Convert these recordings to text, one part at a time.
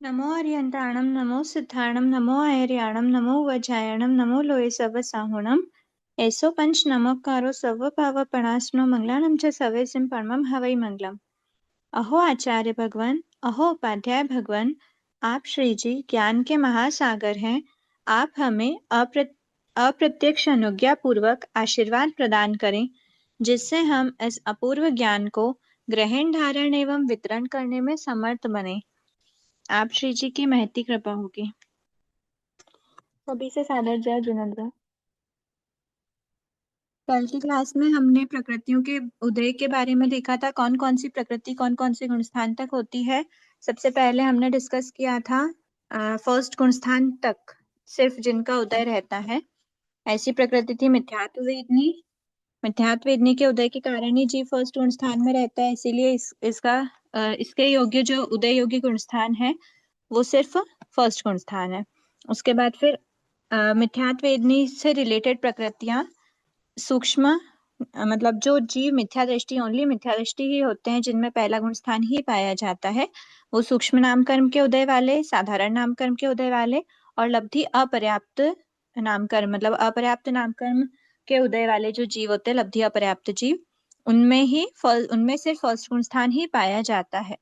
नमो अर्यन्ताणं नमो सिद्धाणं नमो ऐर्याणं नमो वज्रायणं नमो लोये सर्वसाहुणं ऐसो पंच नमोकारो सर्वभावपणास्नो मंगलानं च सवेसिं परमं हवै मंगलम्। अहो आचार्य भगवान, अहो उपाध्याय भगवान, आप श्री जी ज्ञान के महासागर हैं। आप हमें अप्रत्यक्ष अनुज्ञा पूर्वक आशीर्वाद प्रदान करें, जिससे हम इस अपूर्व ज्ञान को ग्रहण धारण एवं वितरण करने में समर्थ बने। आप श्री जी की महती कृपा होगी। सभी से सादर जय जिनेन्द्र। कल की क्लास में हमने प्रकृतियों के उदय के बारे में देखा था, कौन कौन सी प्रकृति कौन कौन से गुणस्थान तक होती है। सबसे पहले हमने डिस्कस किया था फर्स्ट गुणस्थान तक सिर्फ जिनका उदय रहता है, ऐसी प्रकृति थी मिथ्यात्व वेदनी। मिथ्यात्व वेदनी के उदय के कारण ही जीव फर्स्ट गुणस्थान में रहता है, इसीलिए इसके योग्य जो उदय योग्य गुणस्थान है वो सिर्फ फर्स्ट गुणस्थान है। उसके बाद फिर मिथ्यात्व वेदनी से रिलेटेड प्रकृतियां सूक्ष्म, मतलब जो जीव मिथ्या दृष्टि ओनली मिथ्या दृष्टि ही होते हैं, जिनमें पहला गुण स्थान ही पाया जाता है, वो सूक्ष्म नाम कर्म के उदय वाले, साधारण नाम कर्म के उदय वाले और लब्धि अपर्याप्त नाम कर्म, मतलब अपर्याप्त नाम कर्म के उदय वाले जो जीव होते हैं, लब्धि अपर्याप्त जीव, उनमें से फर्स्ट गुण स्थान ही पाया जाता है।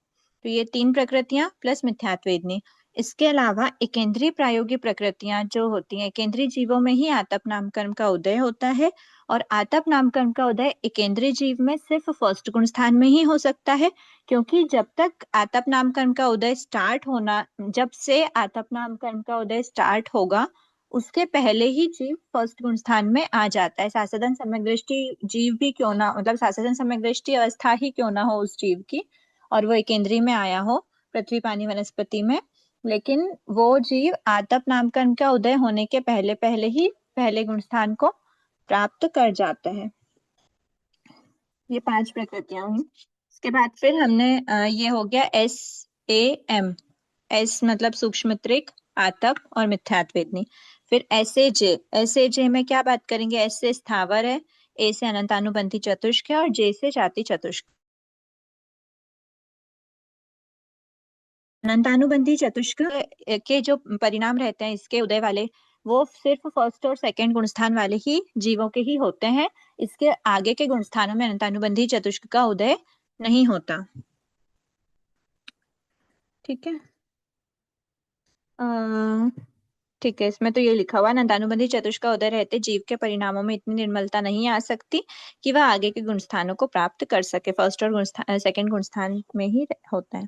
तो ये तीन प्रकृतियां प्लस मिथ्यात्व वेदनी। इसके अलावा एकेंद्रीय प्रायोगिक प्रकृतियां जो होती हैं, केंद्रीय जीवों में ही आतप नाम कर्म का उदय होता है, और आतप नाम कर्म का उदय एकेंद्रीय जीव में सिर्फ फर्स्ट गुण स्थान में ही हो सकता है, क्योंकि जब तक आतप नाम कर्म का उदय स्टार्ट होना, जब से आतप नाम कर्म का उदय स्टार्ट होगा उसके पहले ही जीव फर्स्ट गुण स्थान में आ जाता है। सासदन सम्यक दृष्टि जीव भी क्यों ना, मतलब सासदन सम्यक दृष्टि अवस्था ही क्यों ना हो उस जीव की, और वो एकेंद्रीय में आया हो पृथ्वी पानी वनस्पति में, लेकिन वो जीव आतप नाम कर्म का उदय होने के पहले पहले ही पहले गुण स्थान को प्राप्त कर जाता है। ये पांच प्रकृतियां हुई। इसके बाद फिर हमने ये हो गया SAM, एस मतलब सूक्ष्म त्रिक, आतप और मिथ्यात्व वेदनी। फिर एस ए जे में क्या बात करेंगे। एस से स्थावर है, ए से अनंतानुबंधी चतुष्क है और जे से जाति चतुष्क। अनंतानुबंधी चतुष्क के जो परिणाम रहते हैं इसके उदय वाले, वो सिर्फ फर्स्ट और सेकंड गुणस्थान वाले ही जीवों के ही होते हैं। इसके आगे के गुणस्थानों में अनंतानुबंधी चतुष्क का उदय नहीं होता। ठीक है, ठीक है, इसमें तो ये लिखा हुआ अनंतानुबंधी चतुष्क का उदय रहते जीव के परिणामों में इतनी निर्मलता नहीं आ सकती कि वह आगे के गुणस्थानों को प्राप्त कर सके। फर्स्ट और सेकंड गुणस्थान में ही होता है।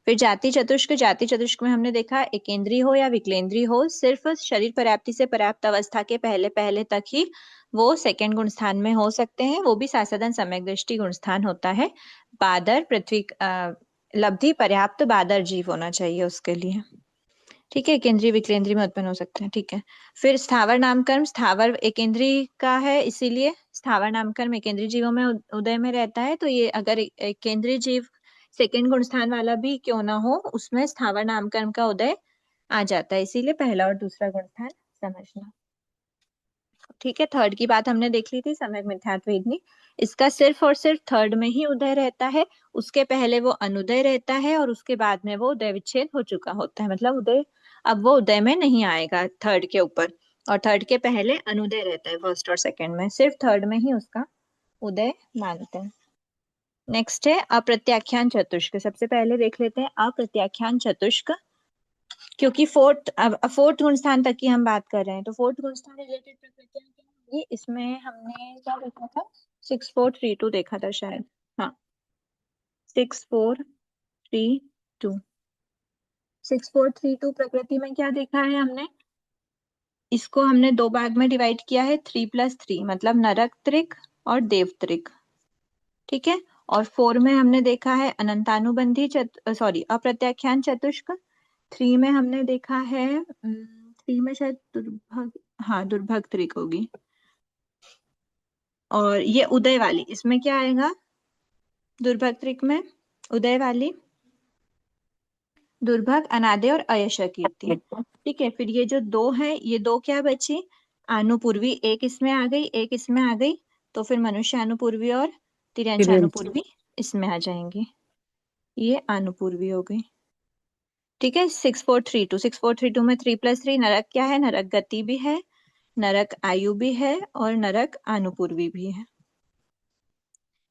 फिर जाति चतुष्क में हमने देखा एकेंद्रीय हो या विकलेंद्रीय हो, सिर्फ शरीर पर्याप्ति से पर्याप्त अवस्था के पहले पहले तक ही वो सेकंड गुण स्थान में हो सकते हैं, वो भी सासदन सम्यक दृष्टि गुण स्थान होता है। बादर पृथ्वी लब्धि पर्याप्त बादर जीव होना चाहिए उसके लिए। ठीक है, केंद्रीय विकेंद्रीय में उत्पन्न हो सकते हैं। ठीक है, फिर स्थावर नामकर्म, स्थावर एकेंद्रीय का है, इसीलिए स्थावर नामकर्म एकेंद्रीय जीवों में उदय में रहता है। तो ये अगर एक केंद्रीय जीव सेकंड गुण स्थान वाला भी क्यों ना हो, उसमें स्थावर नामकर्म का उदय आ जाता है, इसीलिए पहला और दूसरा गुण स्थान समझना। ठीक है, थर्ड की बात हमने देख ली थी, सम्यक मिथ्यात्व वेदनी। इसका सिर्फ और सिर्फ थर्ड में ही उदय रहता है, उसके पहले वो अनुदय रहता है और उसके बाद में वो उदय विच्छेद हो चुका होता है, मतलब उदय अब वो उदय में नहीं आएगा थर्ड के ऊपर, और थर्ड के पहले अनुदय रहता है फर्स्ट और सेकंड में, सिर्फ थर्ड में ही उसका उदय मानते हैं। नेक्स्ट है अप्रत्याख्यान चतुष्क। सबसे पहले देख लेते हैं अप्रत्याख्यान चतुष्क, क्योंकि फोर्थ गुण स्थान तक की हम बात कर रहे हैं, तो फोर्थ गुण स्थान रिलेटेड प्रकृतियां क्या होंगी। इसमें हमने क्या देखा था, 6432 देखा था शायद, हाँ 6432, 6432 प्रकृति में क्या देखा है हमने, इसको हमने दो भाग में डिवाइड किया है, 3+3, मतलब नरक त्रिक और देव त्रिक। ठीक है, और 4 में हमने देखा है अनंतानुबंधी सॉरी अप्रत्याख्यान चतुष्क। 3 में हमने देखा है 3 में शायद दुर्भग, हाँ दुर्भग त्रिक होगी। और ये उदय वाली, इसमें क्या आएगा दुर्भग त्रिक में, उदय वाली दुर्भग, अनादि और अयश कीर्ति। ठीक है, फिर ये जो दो है, ये दो क्या बची, आनुपूर्वी, एक इसमें आ गई एक इसमें आ गई, तो फिर मनुष्य अनुपूर्वी और तिर्यंश अनुपूर्वी इसमें आ जाएंगे, ये अनुपूर्वी हो गई। ठीक है, 6432, 6432 में 3+3 नरक क्या है, नरक गति भी है, नरक आयु भी है और नरक आनुपूर्वी भी है।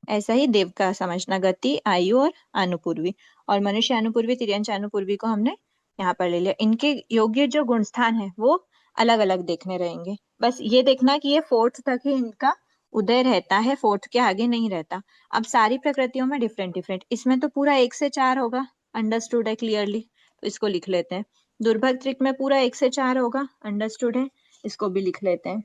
ऐसा ही देव का समझना, गति, आयु और आनुपूर्वी। और मनुष्य आनुपूर्वी, तिर्यंच आनुपूर्वी को हमने यहाँ पर ले लिया। इनके योग्य जो गुण स्थान है वो अलग अलग देखने रहेंगे। बस ये देखना कि ये फोर्थ तक ही इनका उदय रहता है, फोर्थ के आगे नहीं रहता। अब सारी प्रकृतियों में डिफरेंट डिफरेंट, इसमें तो पूरा 1 से 4 होगा, अंडरस्टूड है क्लियरली, तो इसको लिख लेते हैं। दुर्भग त्रिक में पूरा 1 से 4 होगा, अंडरस्टूड है, इसको भी लिख लेते हैं।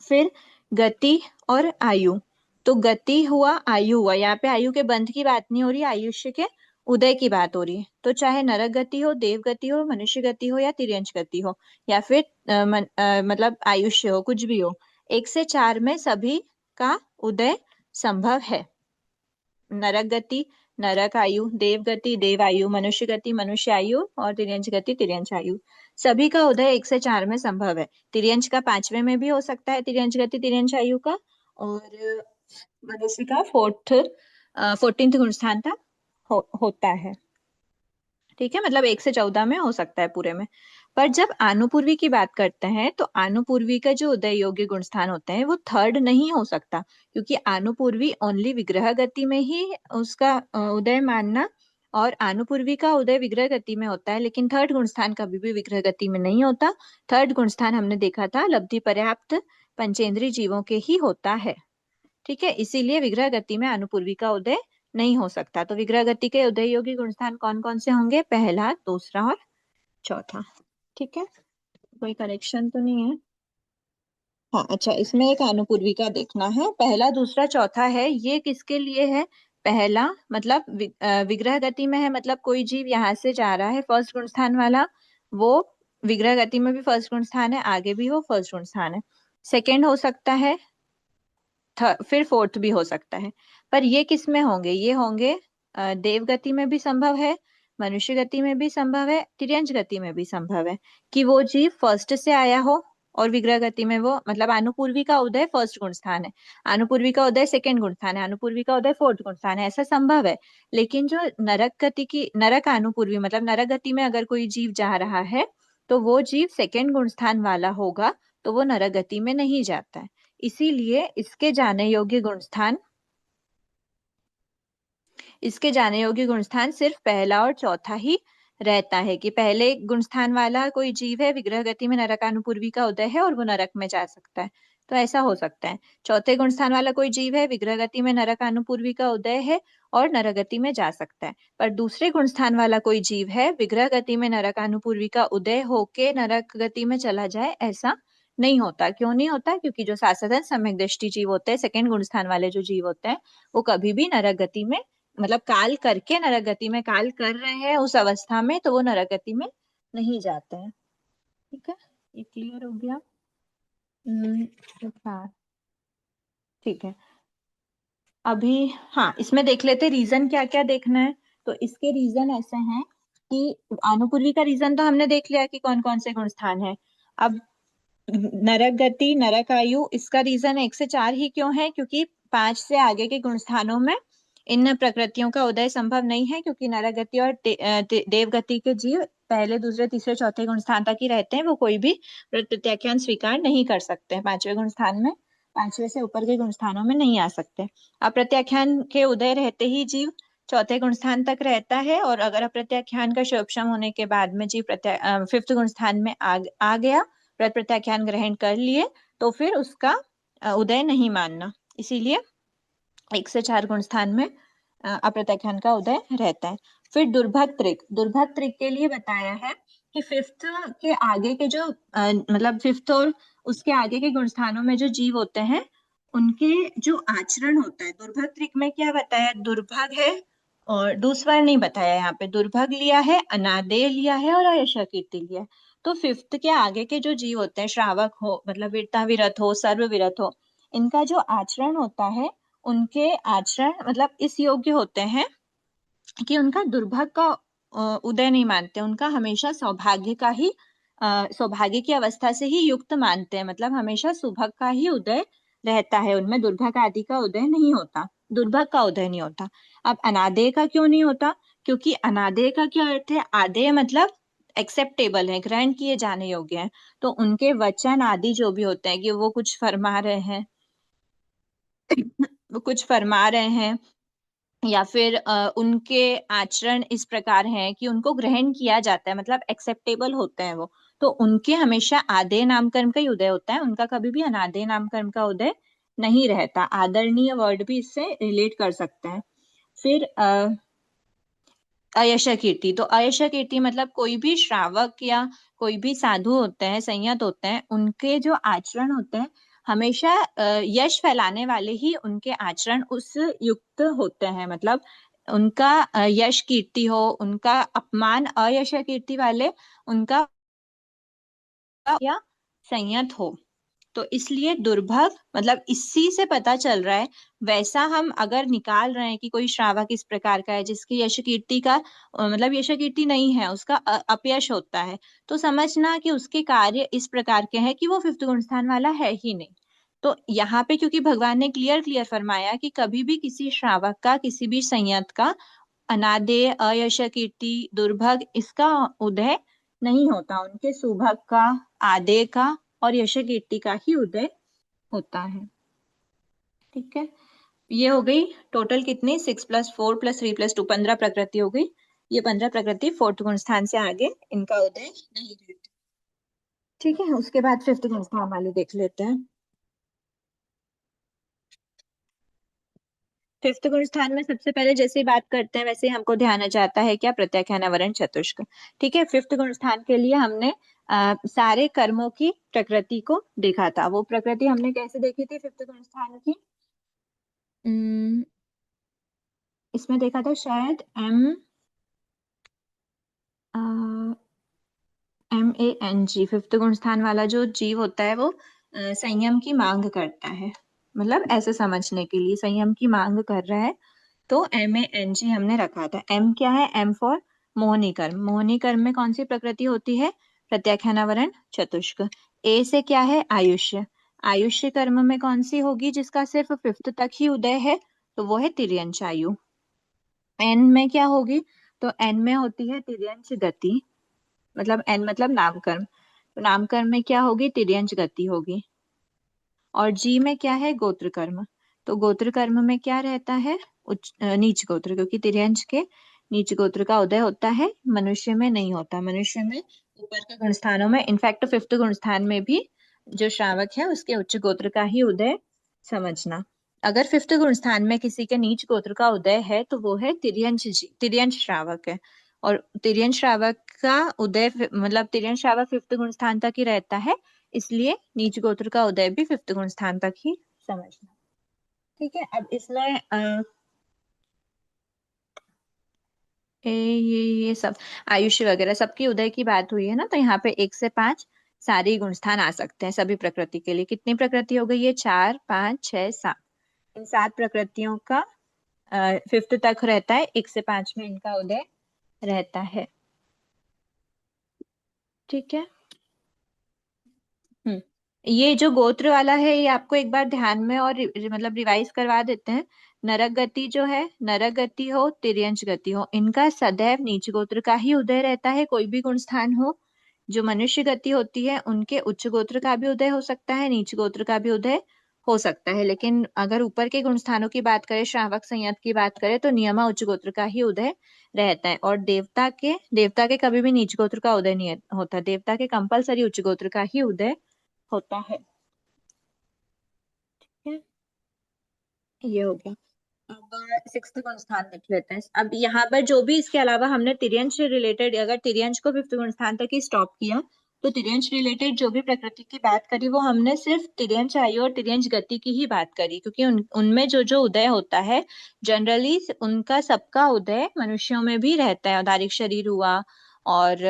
फिर गति और आयु, तो गति हुआ, आयु हुआ, यहाँ पे आयु के बंध की बात नहीं हो रही, आयुष्य के उदय की बात हो रही है। तो चाहे नरक गति हो, देव गति हो, मनुष्य गति हो या तिर्यंच गति हो, या फिर मतलब आयुष्य हो, कुछ भी हो, 1 से 4 में सभी का उदय संभव है। नरक गति, नरक आयु, देव गति, देव आयु, मनुष्य गति, मनुष्य आयु और तिर्यंच गति, तिर्यंच आयु, सभी का उदय 1 से 4 में संभव है। तिर्यंच का 5वें में भी हो सकता है, तिर्यंच गति, तिर्यंच आयु का, और मनुष्य का 14th गुण स्थान तक होता है। ठीक है, मतलब 1 से 14 में हो सकता है पूरे में। पर जब आनुपूर्वी की बात करते हैं तो आनुपूर्वी का जो उदय योग्य गुण स्थान होते हैं वो थर्ड नहीं हो सकता, क्योंकि आनुपूर्वी ओनली विग्रह गति में ही उसका उदय मानना, और आनुपूर्वी का उदय विग्रह गति में होता है, लेकिन थर्ड गुण स्थान कभी भी विग्रह गति में नहीं होता। थर्ड गुण स्थान हमने देखा था लब्धि पर्याप्त पंचेंद्रीय जीवों के ही होता है। ठीक है, इसीलिए विग्रह गति में आनुपूर्वी का उदय नहीं हो सकता। तो विग्रह गति के उदय योगी गुण स्थान कौन कौन से होंगे, पहला, दूसरा और चौथा। ठीक है, कोई करेक्शन तो नहीं है? हाँ, अच्छा, इसमें एक आनुपूर्वी का देखना है, पहला, दूसरा, चौथा है, ये किसके लिए है? पहला मतलब विग्रह गति में है, मतलब कोई जीव यहाँ से जा रहा है फर्स्ट गुण स्थान वाला, वो विग्रह गति में भी फर्स्ट गुण स्थान है, आगे भी वो फर्स्ट गुण स्थान है। सेकेंड हो सकता है, फिर फोर्थ भी हो सकता है। पर ये किस में होंगे? ये होंगे देव गति में भी संभव है, मनुष्य गति में भी संभव है, तिर्यंच गति में भी संभव है कि वो जीव फर्स्ट से आया हो और विग्रह गति में वो, मतलब आनुपूर्वी का उदय फर्स्ट गुण स्थान है, आनुपूर्वी का उदय सेकंड गुण स्थान है, आनुपूर्वी का उदय फोर्थ गुण स्थान है, ऐसा संभव है। लेकिन जो नरक गति की, नरक आनुपूर्वी मतलब नरक गति में अगर कोई जीव जा रहा है तो वो जीव सेकंड गुण स्थान वाला होगा, तो वो नरक गति में नहीं जाता है। इसीलिए इसके जाने योग्य गुण स्थान सिर्फ पहला और चौथा ही रहता है, कि पहले गुण स्थान वाला कोई जीव है, विग्रह गति में नरकानुपूर्वी का उदय है और वो नरक में जा सकता है, तो ऐसा हो सकता है। चौथे गुण स्थान वाला कोई जीव है, विग्रह गति में नरकानुपूर्वी का उदय है और नरक गति में जा सकता है। पर दूसरे गुण स्थान वाला कोई जीव है, विग्रह गति में नरकानुपूर्वी का उदय होके नरक गति में चला जाए, ऐसा नहीं होता। क्यों नहीं होता? क्योंकि जो साधन सम्यक दृष्टि जीव होते हैं, सेकंड गुण स्थान वाले जो जीव होते हैं, वो कभी भी नरक गति में, मतलब काल करके नरक गति में, काल कर रहे हैं उस अवस्था में, तो वो नरक गति में नहीं जाते हैं। ठीक है, ये क्लियर हो गया? हाँ, ठीक है। अभी हाँ, इसमें देख लेते रीजन क्या क्या देखना है। तो इसके रीजन ऐसे हैं कि आनुपूर्वी का रीजन तो हमने देख लिया कि कौन कौन से गुण स्थान है। अब नरक गति, नरक आयु, इसका रीजन 1 से 4 ही क्यों है? क्योंकि 5 से आगे के गुण स्थानों में इन प्रकृतियों का उदय संभव नहीं है, क्योंकि नरक गति और देव गति के जीव पहले, दूसरे, तीसरे, चौथे गुण स्थान तक ही रहते हैं, वो कोई भी प्रत्याख्यान स्वीकार नहीं कर सकते हैं 5वें गुण स्थान में, 5वें से ऊपर के गुण स्थानों में नहीं आ सकते। अप्रत्याख्यान के उदय रहते ही जीव चौथे गुण स्थान तक रहता है, और अगर अप्रत्याख्यान का क्षोभशम होने के बाद में जीव 5th गुण स्थान में आ गया, प्रत्याख्यान ग्रहण कर लिए, तो फिर उसका उदय नहीं मानना। इसीलिए 1 से 4 गुण स्थान में अप्रत्याख्यान का उदय रहता है। फिर दुर्भग त्रिक, दुर्भग त्रिक के लिए बताया है कि 5th के आगे के जो मतलब 5th और उसके आगे के गुण स्थानों में जो जीव होते हैं, उनके जो आचरण होता है, दुर्भग त्रिक में क्या बताया? दुर्भग है और दूसरा नहीं बताया, यहाँ पे दुर्भग लिया है, अनादेय लिया है और अयशकीर्ति लिया है। तो 5th के आगे के जो जीव होते हैं, श्रावक हो, मतलब वीरता विरत हो, सर्व विरत हो, इनका जो आचरण होता है, उनके आचरण मतलब इस योग्य होते हैं कि उनका दुर्भाग्य का उदय नहीं मानते, उनका हमेशा सौभाग्य का ही सौभाग्य की अवस्था से ही युक्त मानते हैं, मतलब हमेशा सुभग का ही उदय रहता है उनमें, दुर्भाग्य आदि का उदय नहीं होता, दुर्भाग्य का उदय नहीं होता। अब अनादेय का क्यों नहीं होता? क्योंकि अनादेय का क्या अर्थ है? आदेय मतलब एक्सेप्टेबल है, ग्रहण किए जाने योग्य है। तो उनके वचन आदि जो भी होते हैं कि वो कुछ फरमा रहे हैं वो कुछ फरमा रहे हैं, या फिर उनके आचरण इस प्रकार हैं कि उनको ग्रहण किया जाता है, मतलब एक्सेप्टेबल होते हैं वो, तो उनके हमेशा आदेय नामकर्म का ही उदय होता है, उनका कभी भी अनादेय नामकर्म का उदय नहीं रहता। आदरणीय वर्ड भी इससे रिलेट कर सकते हैं। फिर अयश कीर्ति, तो अयश कीर्ति मतलब कोई भी श्रावक या कोई भी साधु होते हैं, संयत होते हैं, उनके जो आचरण होते हैं हमेशा यश फैलाने वाले ही उनके आचरण उस युक्त होते हैं, मतलब उनका यश कीर्ति हो, उनका अपमान अयश कीर्ति वाले उनका या संयत हो। तो इसलिए दुर्भग मतलब इसी से पता चल रहा है, वैसा हम अगर निकाल रहे हैं कि कोई श्रावक इस प्रकार का है जिसकी यश कीर्ति का मतलब यश कीर्ति नहीं है, उसका अपयश होता है, तो समझना कि उसके कार्य इस प्रकार के हैं कि वो फिफ्थ गुण स्थान वाला है ही नहीं। तो यहाँ पे क्योंकि भगवान ने क्लियर क्लियर फरमाया कि कभी भी किसी श्रावक का, किसी भी संयत का अनादेय अयश कीर्ति दुर्भग इसका उदय नहीं होता, उनके सुभग का, आदेय का और यश कीर्ति का ही उदय होता है। ठीक है, ये हो गई टोटल कितनी, 6+4+3+2, 15 प्रकृति हो गई। ये 15 प्रकृति फोर्थ गुण स्थान से आगे इनका उदय नहीं रहता। ठीक है, उसके बाद फिफ्थ गुण स्थान वाले देख लेते हैं। फिफ्थ गुण स्थान में सबसे पहले जैसे ही बात करते हैं वैसे ही हमको ध्यान आ जाता है क्या, प्रत्याख्यान आवरण चतुष्क। ठीक है, फिफ्थ गुण स्थान के लिए हमने सारे कर्मों की प्रकृति को देखा था। वो प्रकृति हमने कैसे देखी थी फिफ्थ गुण स्थान की? अम्म, इसमें देखा था शायद MANG, फिफ्थ गुण स्थान वाला जो जीव होता है वो संयम की मांग करता है, मतलब ऐसे समझने के लिए संयम की मांग कर रहा है, तो MANG हमने रखा था। M क्या है? M फॉर मोहनी कर्म। मोहनी कर्म में कौन सी प्रकृति होती है? प्रत्याख्यानावरण चतुष्क। A से क्या है? आयुष्य। आयुष्य कर्म में कौन सी होगी जिसका सिर्फ फिफ्थ तक ही उदय है? तो वो है तिर्यंच आयु। N में क्या होगी? तो N में होती है तिर्यंच गति, मतलब N मतलब नामकर्म, तो नामकर्म में क्या होगी? तिर्यंच गति होगी। और G में क्या है? गोत्र कर्म। तो गोत्र कर्म में क्या रहता है? नीच गोत्र, क्योंकि तिर्यंच के नीच गोत्र का उदय होता है, मनुष्य में नहीं होता। मनुष्य में ऊपर के गुण स्थानों में, इनफैक्ट फिफ्थ गुण स्थान में भी जो श्रावक है उसके उच्च गोत्र का ही उदय समझना। अगर फिफ्थ गुण स्थान में किसी के नीच गोत्र का उदय है तो वो है तिर्यंच जी, तिर्यंच श्रावक है। और तिर्यंच श्रावक का उदय मतलब तिर्यंच श्रावक फिफ्थ गुण स्थान तक ही रहता है, इसलिए नीच गोत्र का उदय भी फिफ्थ गुण स्थान तक ही समझना। ठीक है, अब इसमें ये सब आयुष्य वगैरह सबकी उदय की बात हुई है ना, तो यहाँ पे 1 से 5 सारे गुण स्थान आ सकते हैं सभी प्रकृति के लिए। कितनी प्रकृति हो गई? ये 4, 5, 6, 7, इन 7 प्रकृतियों का फिफ्थ तक रहता है, 1 से 5 में इनका उदय रहता है। ठीक है। हम्म, ये जो गोत्र वाला है ये आपको एक बार ध्यान में और मतलब रिवाइज करवा देते हैं। नरक गति जो है, नरक गति हो, तिर्यंच गति हो, इनका सदैव नीच गोत्र का ही उदय रहता है, कोई भी गुण स्थान हो। जो मनुष्य गति होती है उनके उच्च गोत्र का भी उदय हो सकता है, नीच गोत्र का भी उदय हो सकता है, लेकिन अगर ऊपर के गुण स्थानों की बात करें, श्रावक संयत की बात करें, तो नियमा उच्च गोत्र का ही उदय रहता है। और देवता के कभी भी नीच गोत्र का उदय नहीं होता, देवता के कंपलसरी उच्च गोत्र का ही उदय होता है। ठीक है, ये हो गया। अब सिक्स्थ गुण स्थान देख लेते हैं। अब यहाँ पर जो भी इसके अलावा हमने तिर्यंच से रिलेटेड, अगर तिर्यंच को फिफ्थ गुण स्थान तक ही स्टॉप किया, तो तिर्यंच रिलेटेड जो भी प्रकृति की बात करी वो हमने सिर्फ तिर्यंच आयु और तिर्यंच गति की ही बात करी, क्योंकि उनमें जो जो उदय होता है जनरली उनका सबका उदय मनुष्यों में भी रहता है। औदारिक शरीर हुआ और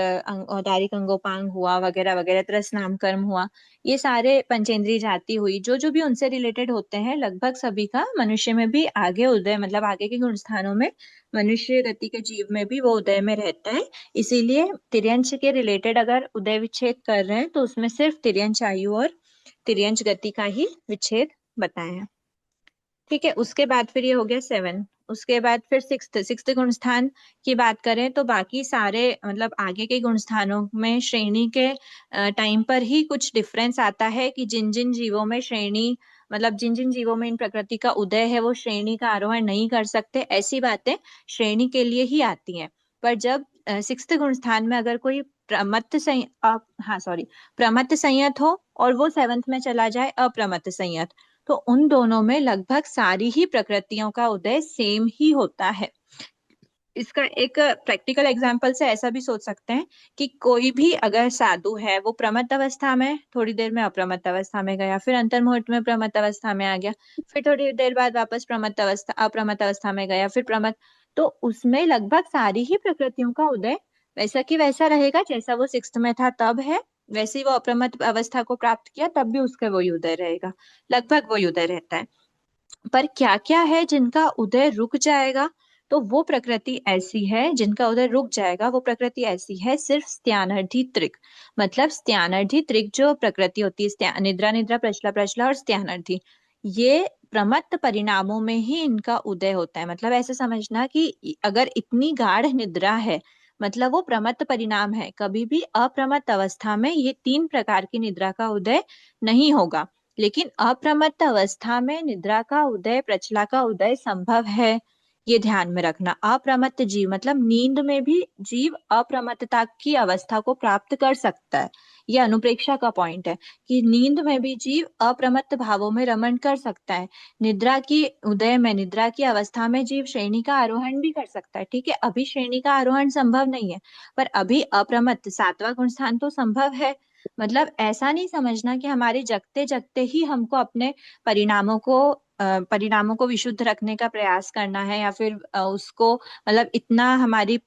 औदारिक अंगोपांग हुआ वगैरह वगैरह, त्रस नाम कर्म हुआ, ये सारे पंचेंद्रिय जाति हुई, जो जो भी उनसे रिलेटेड होते हैं लगभग सभी का मनुष्य में भी आगे उदय, मतलब आगे के गुण स्थानों में मनुष्य गति के जीव में भी वो उदय में रहता है। इसीलिए तिर्यंच के रिलेटेड अगर उदय विच्छेद कर रहे हैं तो उसमें सिर्फ तिर्यंच आयु और तिर्यंच गति का ही विच्छेद बताया है। ठीक है, उसके बाद फिर ये हो गया 7, उसके बाद फिर सिक्स्थ गुण स्थान की बात करें तो बाकी सारे मतलब आगे के गुण स्थानों में श्रेणी के टाइम पर ही कुछ डिफरेंस आता है कि जिन जिन जीवों में श्रेणी मतलब जिन जिन जीवों में इन प्रकृति का उदय है वो श्रेणी का आरोहण नहीं कर सकते, ऐसी बातें श्रेणी के लिए ही आती हैं। पर जब सिक्स्थ गुण स्थान में अगर कोई प्रमत्त संयत हो और वो सेवंथ में चला जाए अप्रमत्त संयत, तो उन दोनों में लगभग सारी ही प्रकृतियों का उदय सेम ही होता है। इसका एक प्रैक्टिकल एग्जांपल से ऐसा भी सोच सकते हैं कि कोई भी अगर साधु है वो प्रमत्त अवस्था में थोड़ी देर में अप्रमत्त अवस्था में गया, फिर अंतर्मुहूर्त में प्रमत्त अवस्था में आ गया, फिर थोड़ी देर बाद वापस अप्रमत्त अवस्था में गया, फिर प्रमत्त, तो उसमें लगभग सारी ही प्रकृतियों का उदय वैसा की वैसा रहेगा। जैसा वो सिक्स्थ में था तब है, वैसे ही वो अप्रमत्त अवस्था को प्राप्त किया तब भी उसका वही उदय रहेगा, लगभग वही उदय रहता है। पर क्या क्या है जिनका उदय रुक जाएगा, तो वो प्रकृति ऐसी है जिनका उदय रुक जाएगा, वो प्रकृति ऐसी है सिर्फ स्त्यानर्धी त्रिक। मतलब स्त्यानर्धी त्रिक जो प्रकृति होती है, निद्रा निद्रा प्रचला प्रचला और स्त्यानर्धी, ये प्रमत्त परिणामों में ही इनका उदय होता है। मतलब ऐसे समझना कि अगर इतनी गाढ़ निद्रा है मतलब वो प्रमत्त परिणाम है, कभी भी अप्रमत्त अवस्था में ये तीन प्रकार की निद्रा का उदय नहीं होगा। लेकिन अप्रमत्त अवस्था में निद्रा का उदय प्रचला का उदय संभव है, ये ध्यान में रखना। अप्रमत्त जीव मतलब नींद में भी जीव अप्रमत्तता की अवस्था को प्राप्त कर सकता है। यह अनुप्रेक्षा का पॉइंट है कि नींद में भी जीव अप्रमत्त भावों में रमण कर सकता है। निद्रा की उदय में निद्रा की अवस्था में जीव श्रेणी का आरोहण भी कर सकता है। ठीक है, अभी श्रेणी का आरोहण संभव नहीं है, पर अभी अप्रमत्त सातवां गुण स्थान तो संभव है। मतलब ऐसा नहीं समझना कि हमारे जगते जगते ही हमको अपने परिणामों को विशुद्ध रखने का प्रयास करना है, या फिर उसको मतलब इतना हमारी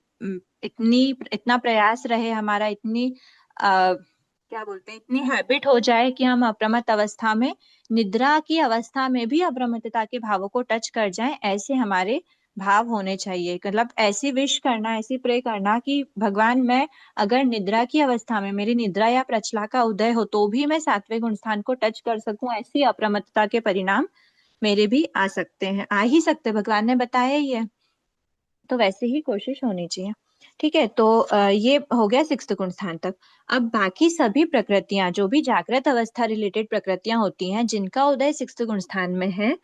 इतनी इतना प्रयास रहे हमारा, इतनी क्या बोलते हैं, इतनी हैबिट हो जाए कि हम अप्रमत्त अवस्था में निद्रा की अवस्था में भी अप्रमत्तता के भावों को टच कर जाएं, ऐसे हमारे भाव होने चाहिए। मतलब ऐसी विश करना, ऐसी प्रे करना कि भगवान मैं अगर निद्रा की अवस्था में मेरी निद्रा या प्रचला का उदय हो तो भी मैं सातवें गुण स्थान को टच कर सकूं, ऐसी अप्रमत्तता के परिणाम मेरे भी आ सकते हैं, आ ही सकते, भगवान ने बताया ही है। तो वैसे ही कोशिश होनी चाहिए। ठीक है, तो ये हो गया सिक्स्थ गुण स्थान तक। अब बाकी सभी प्रकृतियां जो भी जागृत अवस्था रिलेटेड प्रकृतियां होती हैं जिनका उदय सिक्स्थ गुण स्थान में है,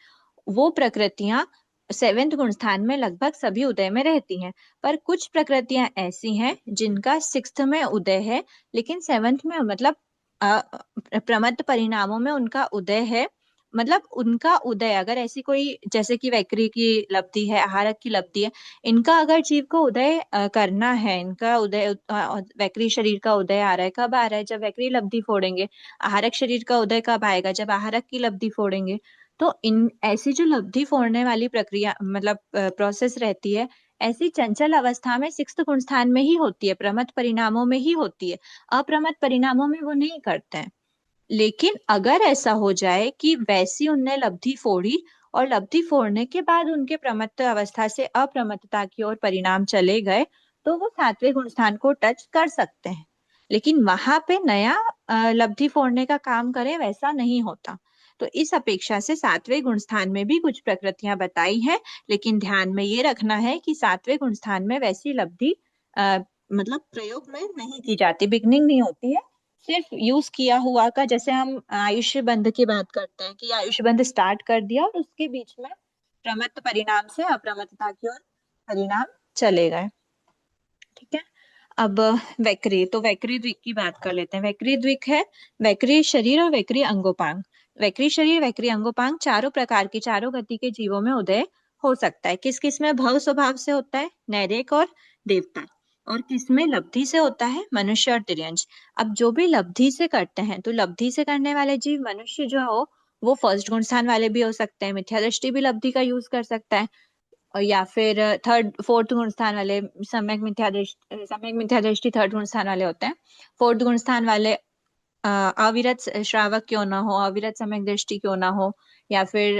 वो प्रकृतियां सेवेंथ गुण स्थान में लगभग सभी उदय में रहती हैं। पर कुछ प्रकृतियां ऐसी हैं जिनका सिक्स्थ में उदय है लेकिन सेवेंथ में मतलब प्रमत्त परिणामों में उनका उदय है। मतलब उनका उदय अगर ऐसी कोई जैसे कि वैक्री की लब्धि है, आहारक की लब्धि है, इनका अगर जीव को उदय करना है, इनका उदय वैक्री शरीर का उदय आ रहा है, कब आ रहा है, जब वैक्री लब्धि फोड़ेंगे। आहारक शरीर का उदय कब आएगा, जब आहारक की लब्धि फोड़ेंगे। तो इन ऐसी जो लब्धि फोड़ने वाली प्रक्रिया मतलब प्रोसेस रहती है, ऐसी चंचल अवस्था में सिक्स्थ गुण स्थान में ही होती है, प्रमत्त परिणामों में ही होती है, अप्रमत्त परिणामों में वो नहीं करते हैं। लेकिन अगर ऐसा हो जाए कि वैसी उनने लब्धि फोड़ी और लब्धि फोड़ने के बाद उनके प्रमत्त अवस्था से अप्रमत्तता की ओर परिणाम चले गए, तो वो सातवें गुण स्थान को टच कर सकते हैं। लेकिन वहां पे नया लब्धि फोड़ने का काम करें वैसा नहीं होता। तो इस अपेक्षा से सातवें गुण स्थान में भी कुछ प्रकृतियां बताई हैं, लेकिन ध्यान में ये रखना है कि सातवें गुण स्थान में वैसी लब्धि मतलब प्रयोग में नहीं की जाती, बिगनिंग नहीं होती है, सिर्फ यूज किया हुआ का। जैसे हम आयुष्य बंध की बात करते हैं कि आयुष्य बंध स्टार्ट कर दिया और उसके बीच में प्रमत्त परिणाम से अप्रमत्तता की ओर परिणाम चले गए। ठीक है, अब वैक्री, तो वैक्री द्विक की बात कर लेते हैं। वैक्री द्विक है वैक्री शरीर और वैक्री अंगोपांग। वैक्री शरीर वैक्री अंगोपांग चारों प्रकार की चारों गति के जीवों में उदय हो सकता है। किस किस में भव स्वभाव से होता है, नैरेक और देवता, और किस में लब्धि से होता है, मनुष्य और तिर्यंज। अब जो भी लब्धि से करते हैं, तो लब्धि से करने वाले जीव मनुष्य जो हो वो फर्स्ट गुण स्थान वाले भी हो सकते हैं, मिथ्या दृष्टि भी लब्धि का यूज कर सकता है, और या फिर थर्ड फोर्थ गुण स्थान वाले सम्यक मिथ्या दृष्टि थर्ड गुण स्थान वाले होते हैं। फोर्थ गुण स्थान वाले अविरत श्रावक क्यों ना हो, अविरत सम्यक दृष्टि क्यों ना हो, या फिर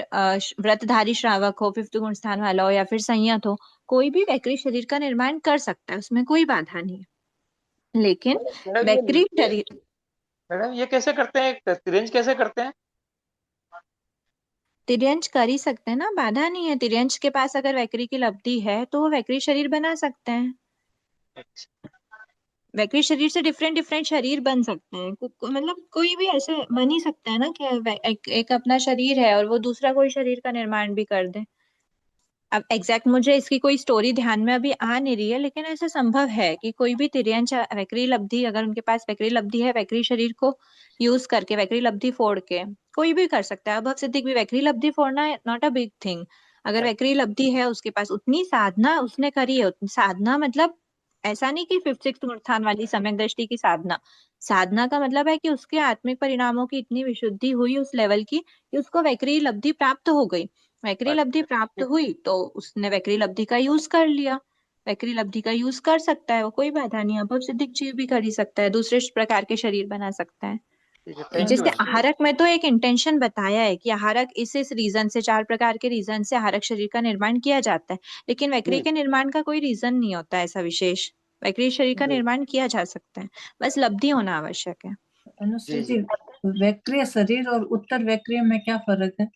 व्रतधारी श्रावक हो, फिफ्थ गुण स्थान वाला हो, या फिर संयत हो, कोई भी वैक्री शरीर का निर्माण कर सकता है, उसमें कोई बाधा नहीं है। लेकिन मैडम वैक्री शरीर मैडम ये कैसे करते हैं, तिरंज कैसे करते हैं? तिर्यंच कर ही सकते हैं ना, बाधा नहीं है। तिर्यंच के पास अगर वैक्री की लब्धि है तो वो वैक्री शरीर बना सकते हैं। अच्छा। वैक्री शरीर से डिफरेंट डिफरेंट शरीर बन सकते हैं। मतलब कोई भी ऐसे बन ही सकता है ना कि एक अपना शरीर है और वो दूसरा कोई शरीर का निर्माण भी कर दे। अब एग्जैक्ट मुझे इसकी कोई स्टोरी ध्यान में अभी आ नहीं रही है, लेकिन ऐसा संभव है कि कोई भी तिर्यंच वैक्री लब्धि, अगर उनके पास वैक्री लब्धि है, वैक्री शरीर को यूज करके वैक्री लब्धि फोड़ के कोई भी कर सकता है। अब सिद्धिक भी वैक्री लब्धि फोड़ना नॉट अ बिग थिंग। अगर वैक्री लब्धि है उसके पास, उतनी साधना उसने करी है, उतनी साधना मतलब ऐसा नहीं कि फिफ्थ सिक्स्थ स्थान वाली सम्यक दृष्टि की साधना। साधना का मतलब है कि उसके आत्मिक परिणामों की इतनी विशुद्धि हुई उस लेवल की कि उसको वैक्री लब्धि प्राप्त हो गई। वैक्री लब्धि अच्छा। प्राप्त हुई तो उसने वैक्री लब्धि का यूज कर लिया। वैक्री लब्धि का यूज कर सकता है वो, कोई बाधा नहीं। अभव सिद्धिक जीव भी कर ही सकता है, दूसरे प्रकार के शरीर बना सकता है। ठीक है, थैंक यू जैसे मैम। आहारक में तो एक इंटेंशन बताया है कि आहारक इस रीजन से, चार प्रकार के रीजन से आहारक शरीर का निर्माण किया जाता है। लेकिन वैक्री हम्म। के निर्माण का कोई रीजन नहीं होता ऐसा विशेष। वैक्री शरीर का जी निर्माण किया जा सकता है, बस लब्धि होना आवश्यक है। जी अनुश्री जी। जी, वैक्रिय शरीर और उत्तर वैक्रिय में क्या फर्क है?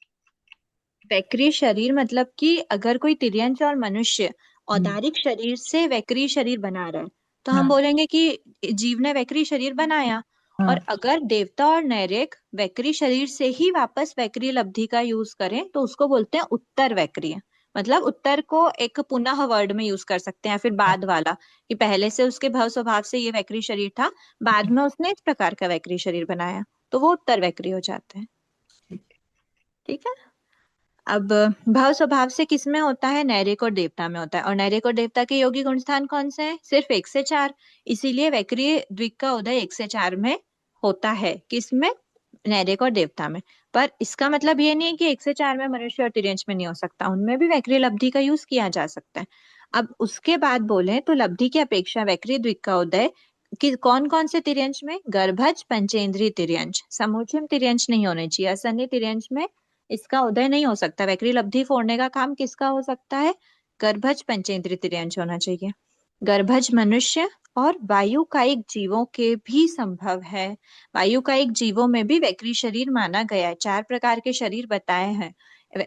वैक्री शरीर मतलब कि अगर कोई तिर्यंच और मनुष्य हम्म। औदारिक शरीर से वैक्री शरीर बना रहा है तो हम हाँ बोलेंगे कि जीव ने वैक्री शरीर बनाया। और हाँ। अगर देवता और नैरेक वैक्री शरीर से ही वापस वैक्री लब्धि का यूज करें तो उसको बोलते हैं उत्तर वैक्रिय। मतलब उत्तर को एक पुनः वर्ड में यूज कर सकते हैं, फिर बाद वाला, कि पहले से उसके भव स्वभाव से ये वैक्री शरीर था, बाद में उसने इस प्रकार का वैक्री शरीर बनाया, तो वो उत्तर वैक्री हो जाते हैं। ठीक है। अब भाव स्वभाव से किस में होता है? नैरेक और देवता में होता है। और नैरेक और देवता के योगी गुण स्थान कौन से हैं? सिर्फ 1 से 4। इसीलिए वैक्रिय द्विक का उदय 1 से 4 में होता है। किस में? नैरेक और देवता में। पर इसका मतलब ये नहीं है कि 1 से 4 में मनुष्य और तिर्यंच में नहीं हो सकता, उनमें भी वैक्रिय लब्धि का यूज किया जा सकता है। अब उसके बाद बोले तो लब्धि की अपेक्षा वैक्रिय द्विक का उदय कि कौन कौन से तिर्यंच में? गर्भज पंचेंद्रिय तिर्यंच, समुच्चयम तिर्यंच नहीं होने चाहिए, असन्य तिर्यंच में इसका उदय नहीं हो सकता। वैक्री लब्धि फोड़ने का काम किसका हो सकता है? गर्भज पंचेंद्रिय तिर्यंच होना चाहिए। गर्भज मनुष्य और वायुकायिक जीवों के भी संभव है। वायुकायिक जीवों में भी वैक्री शरीर माना गया है। 4 प्रकार के शरीर बताए हैं।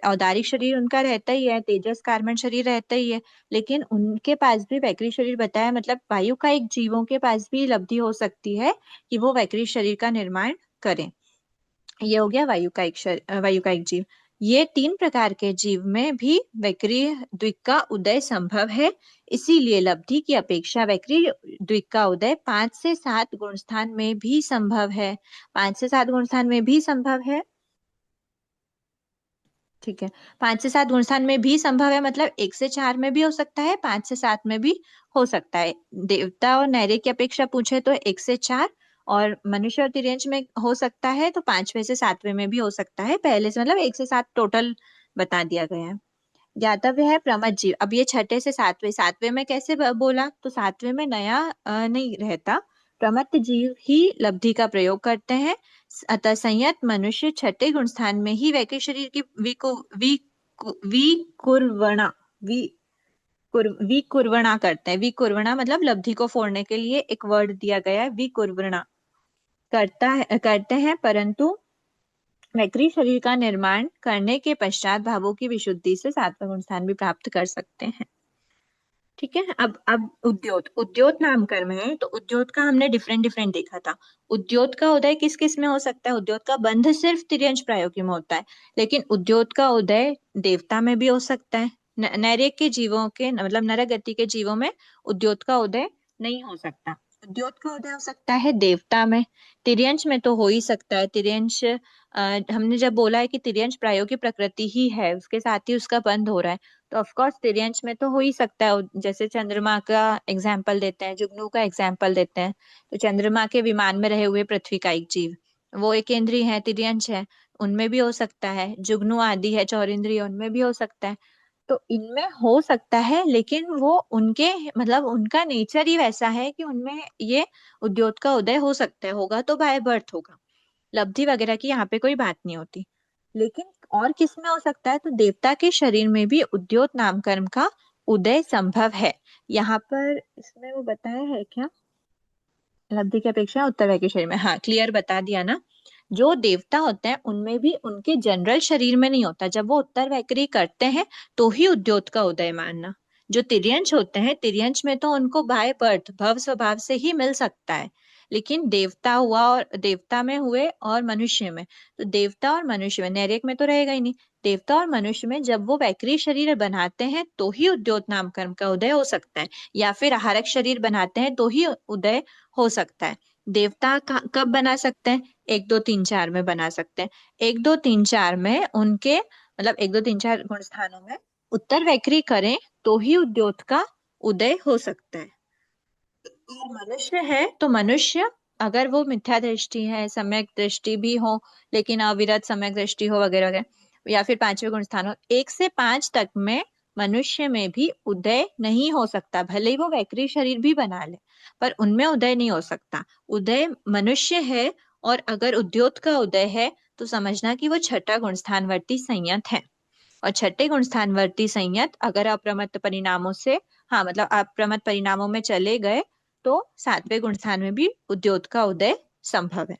औदारिक शरीर उनका रहता ही है, तेजस कार्बन शरीर रहता ही है, लेकिन उनके पास भी वैक्री शरीर बताया, मतलब वायुकायिक जीवों के पास भी लब्धि हो सकती है कि वो वैक्री शरीर का निर्माण करें। ये हो गया वायुकायिक जीव। ये 3 प्रकार के जीव में भी वैक्रीय द्विक का उदय संभव है। इसीलिए लब्धि की अपेक्षा वैक्रीय द्विक का उदय 5 से 7 गुणस्थान में भी संभव है। 5 से 7 गुणस्थान में भी संभव है। ठीक है। 5 से 7 गुणस्थान में भी संभव है, मतलब 1 से 4 में भी हो सकता है, 5 से 7 में भी हो सकता है। देवता और नैरेय की अपेक्षा पूछे तो 1 से 4, और मनुष्य और तिर्यंच में हो सकता है तो 5वें से 7वें में भी हो सकता है। पहले से मतलब 1 से 7 टोटल बता दिया गया है। ज्ञातव्य है प्रमथ जीव। अब ये छठे से सातवें, सातवें में कैसे बोला? तो सातवें में नया नहीं रहता, प्रमथ जीव ही लब्धि का प्रयोग करते हैं। अतः संयत मनुष्य छठे गुण स्थान में ही वैक्य शरीर की विकुर्वणा वि विकुर्वणा करते हैं। विकुर्वणा मतलब लब्धि को फोड़ने के लिए एक वर्ड दिया गया है, विकुर्वणा करते हैं, परंतु वैक्री शरीर का निर्माण करने के पश्चात भावों की विशुद्धि से 7वां गुण स्थान भी प्राप्त कर सकते हैं। ठीक है। अब उद्योत, उद्योत नामकरण है तो उद्योत का हमने डिफरेंट डिफरेंट देखा था। उद्योत का उदय किस किस में हो सकता है? उद्योत का बंध सिर्फ तिर्यंच प्रायोगी में होता है, लेकिन उद्योत का उदय देवता में भी हो सकता है। नैरेक के जीवों के, मतलब नरक गति के जीवों में उद्योत का उदय नहीं हो सकता। उद्योत का उदय हो सकता है देवता में। तिर्यंच में तो हो ही सकता है। तिर्यंच हमने जब बोला है कि तिर्यंच प्रायोगिक प्रकृति ही है, उसके साथ ही उसका बंध हो रहा है, तो ऑफ कोर्स तिर्यंच में तो हो ही सकता है। जैसे चंद्रमा का एग्जाम्पल देते हैं, जुगनू का एग्जाम्पल देते हैं, तो चंद्रमा के विमान में रहे हुए पृथ्वी का एक जीव, वो एक इंद्रिय है, तिर्यंच है, उनमें भी हो सकता है। जुगनू आदि है चौरिंद्रिय, उनमें भी हो सकता है। तो इनमें हो सकता है, लेकिन वो उनके मतलब उनका नेचर ही वैसा है कि उनमें ये उद्योत का उदय हो सकता है, होगा तो बाय बर्थ होगा। लब्धि वगैरह की यहाँ पे कोई बात नहीं होती। लेकिन और किस में हो सकता है? तो देवता के शरीर में भी उद्योत नाम कर्म का उदय संभव है। यहाँ पर इसमें वो बताया है क्या? लब्धि की अपेक्षा उत्तर के शरीर में, हाँ क्लियर बता दिया ना। जो देवता होते हैं उनमें भी उनके जनरल शरीर में नहीं होता, जब वो उत्तर वैखरी करते हैं तो ही उद्योत का उदय मानना। जो तिर्यंश होते हैं, तिर्यंश में तो उनको बाय बर्थ भव स्वभाव से ही मिल सकता है, लेकिन देवता हुआ और देवता में हुए और मनुष्य में, तो देवता और मनुष्य में, नैरेक में तो रहेगा ही नहीं। देवता और मनुष्य में जब वो वैखरी शरीर बनाते हैं तो ही उद्योत नाम कर्म का उदय हो सकता है, या फिर आहारक शरीर बनाते हैं तो ही उदय हो सकता है। देवता कब बना सकते हैं? 1 2 3 4 में बना सकते हैं। 1 2 3 4 में उनके मतलब 1 2 3 4 गुण स्थानों में उत्तर वैखरी करें तो ही उद्योत का उदय हो सकता है। और मनुष्य है तो मनुष्य अगर वो मिथ्या दृष्टि है, सम्यक दृष्टि भी हो लेकिन अविरत सम्यक दृष्टि हो वगैरह वगैरह, या फिर 5वें गुण स्थान हो, 1 से 5 तक में मनुष्य में भी उदय नहीं हो सकता, भले ही वो वैखरी शरीर भी बना ले पर उनमें उदय नहीं हो सकता। उदय मनुष्य है, और अगर उद्योत का उदय है तो समझना कि वो छठा गुण स्थानवर्ती संयत है। और छठे गुण स्थानवर्ती संयत अगर अप्रमत्त परिणामों से, हाँ मतलब अप्रमत्त परिणामों में चले गए तो 7वें गुण स्थान में भी उद्योत का उदय संभव है।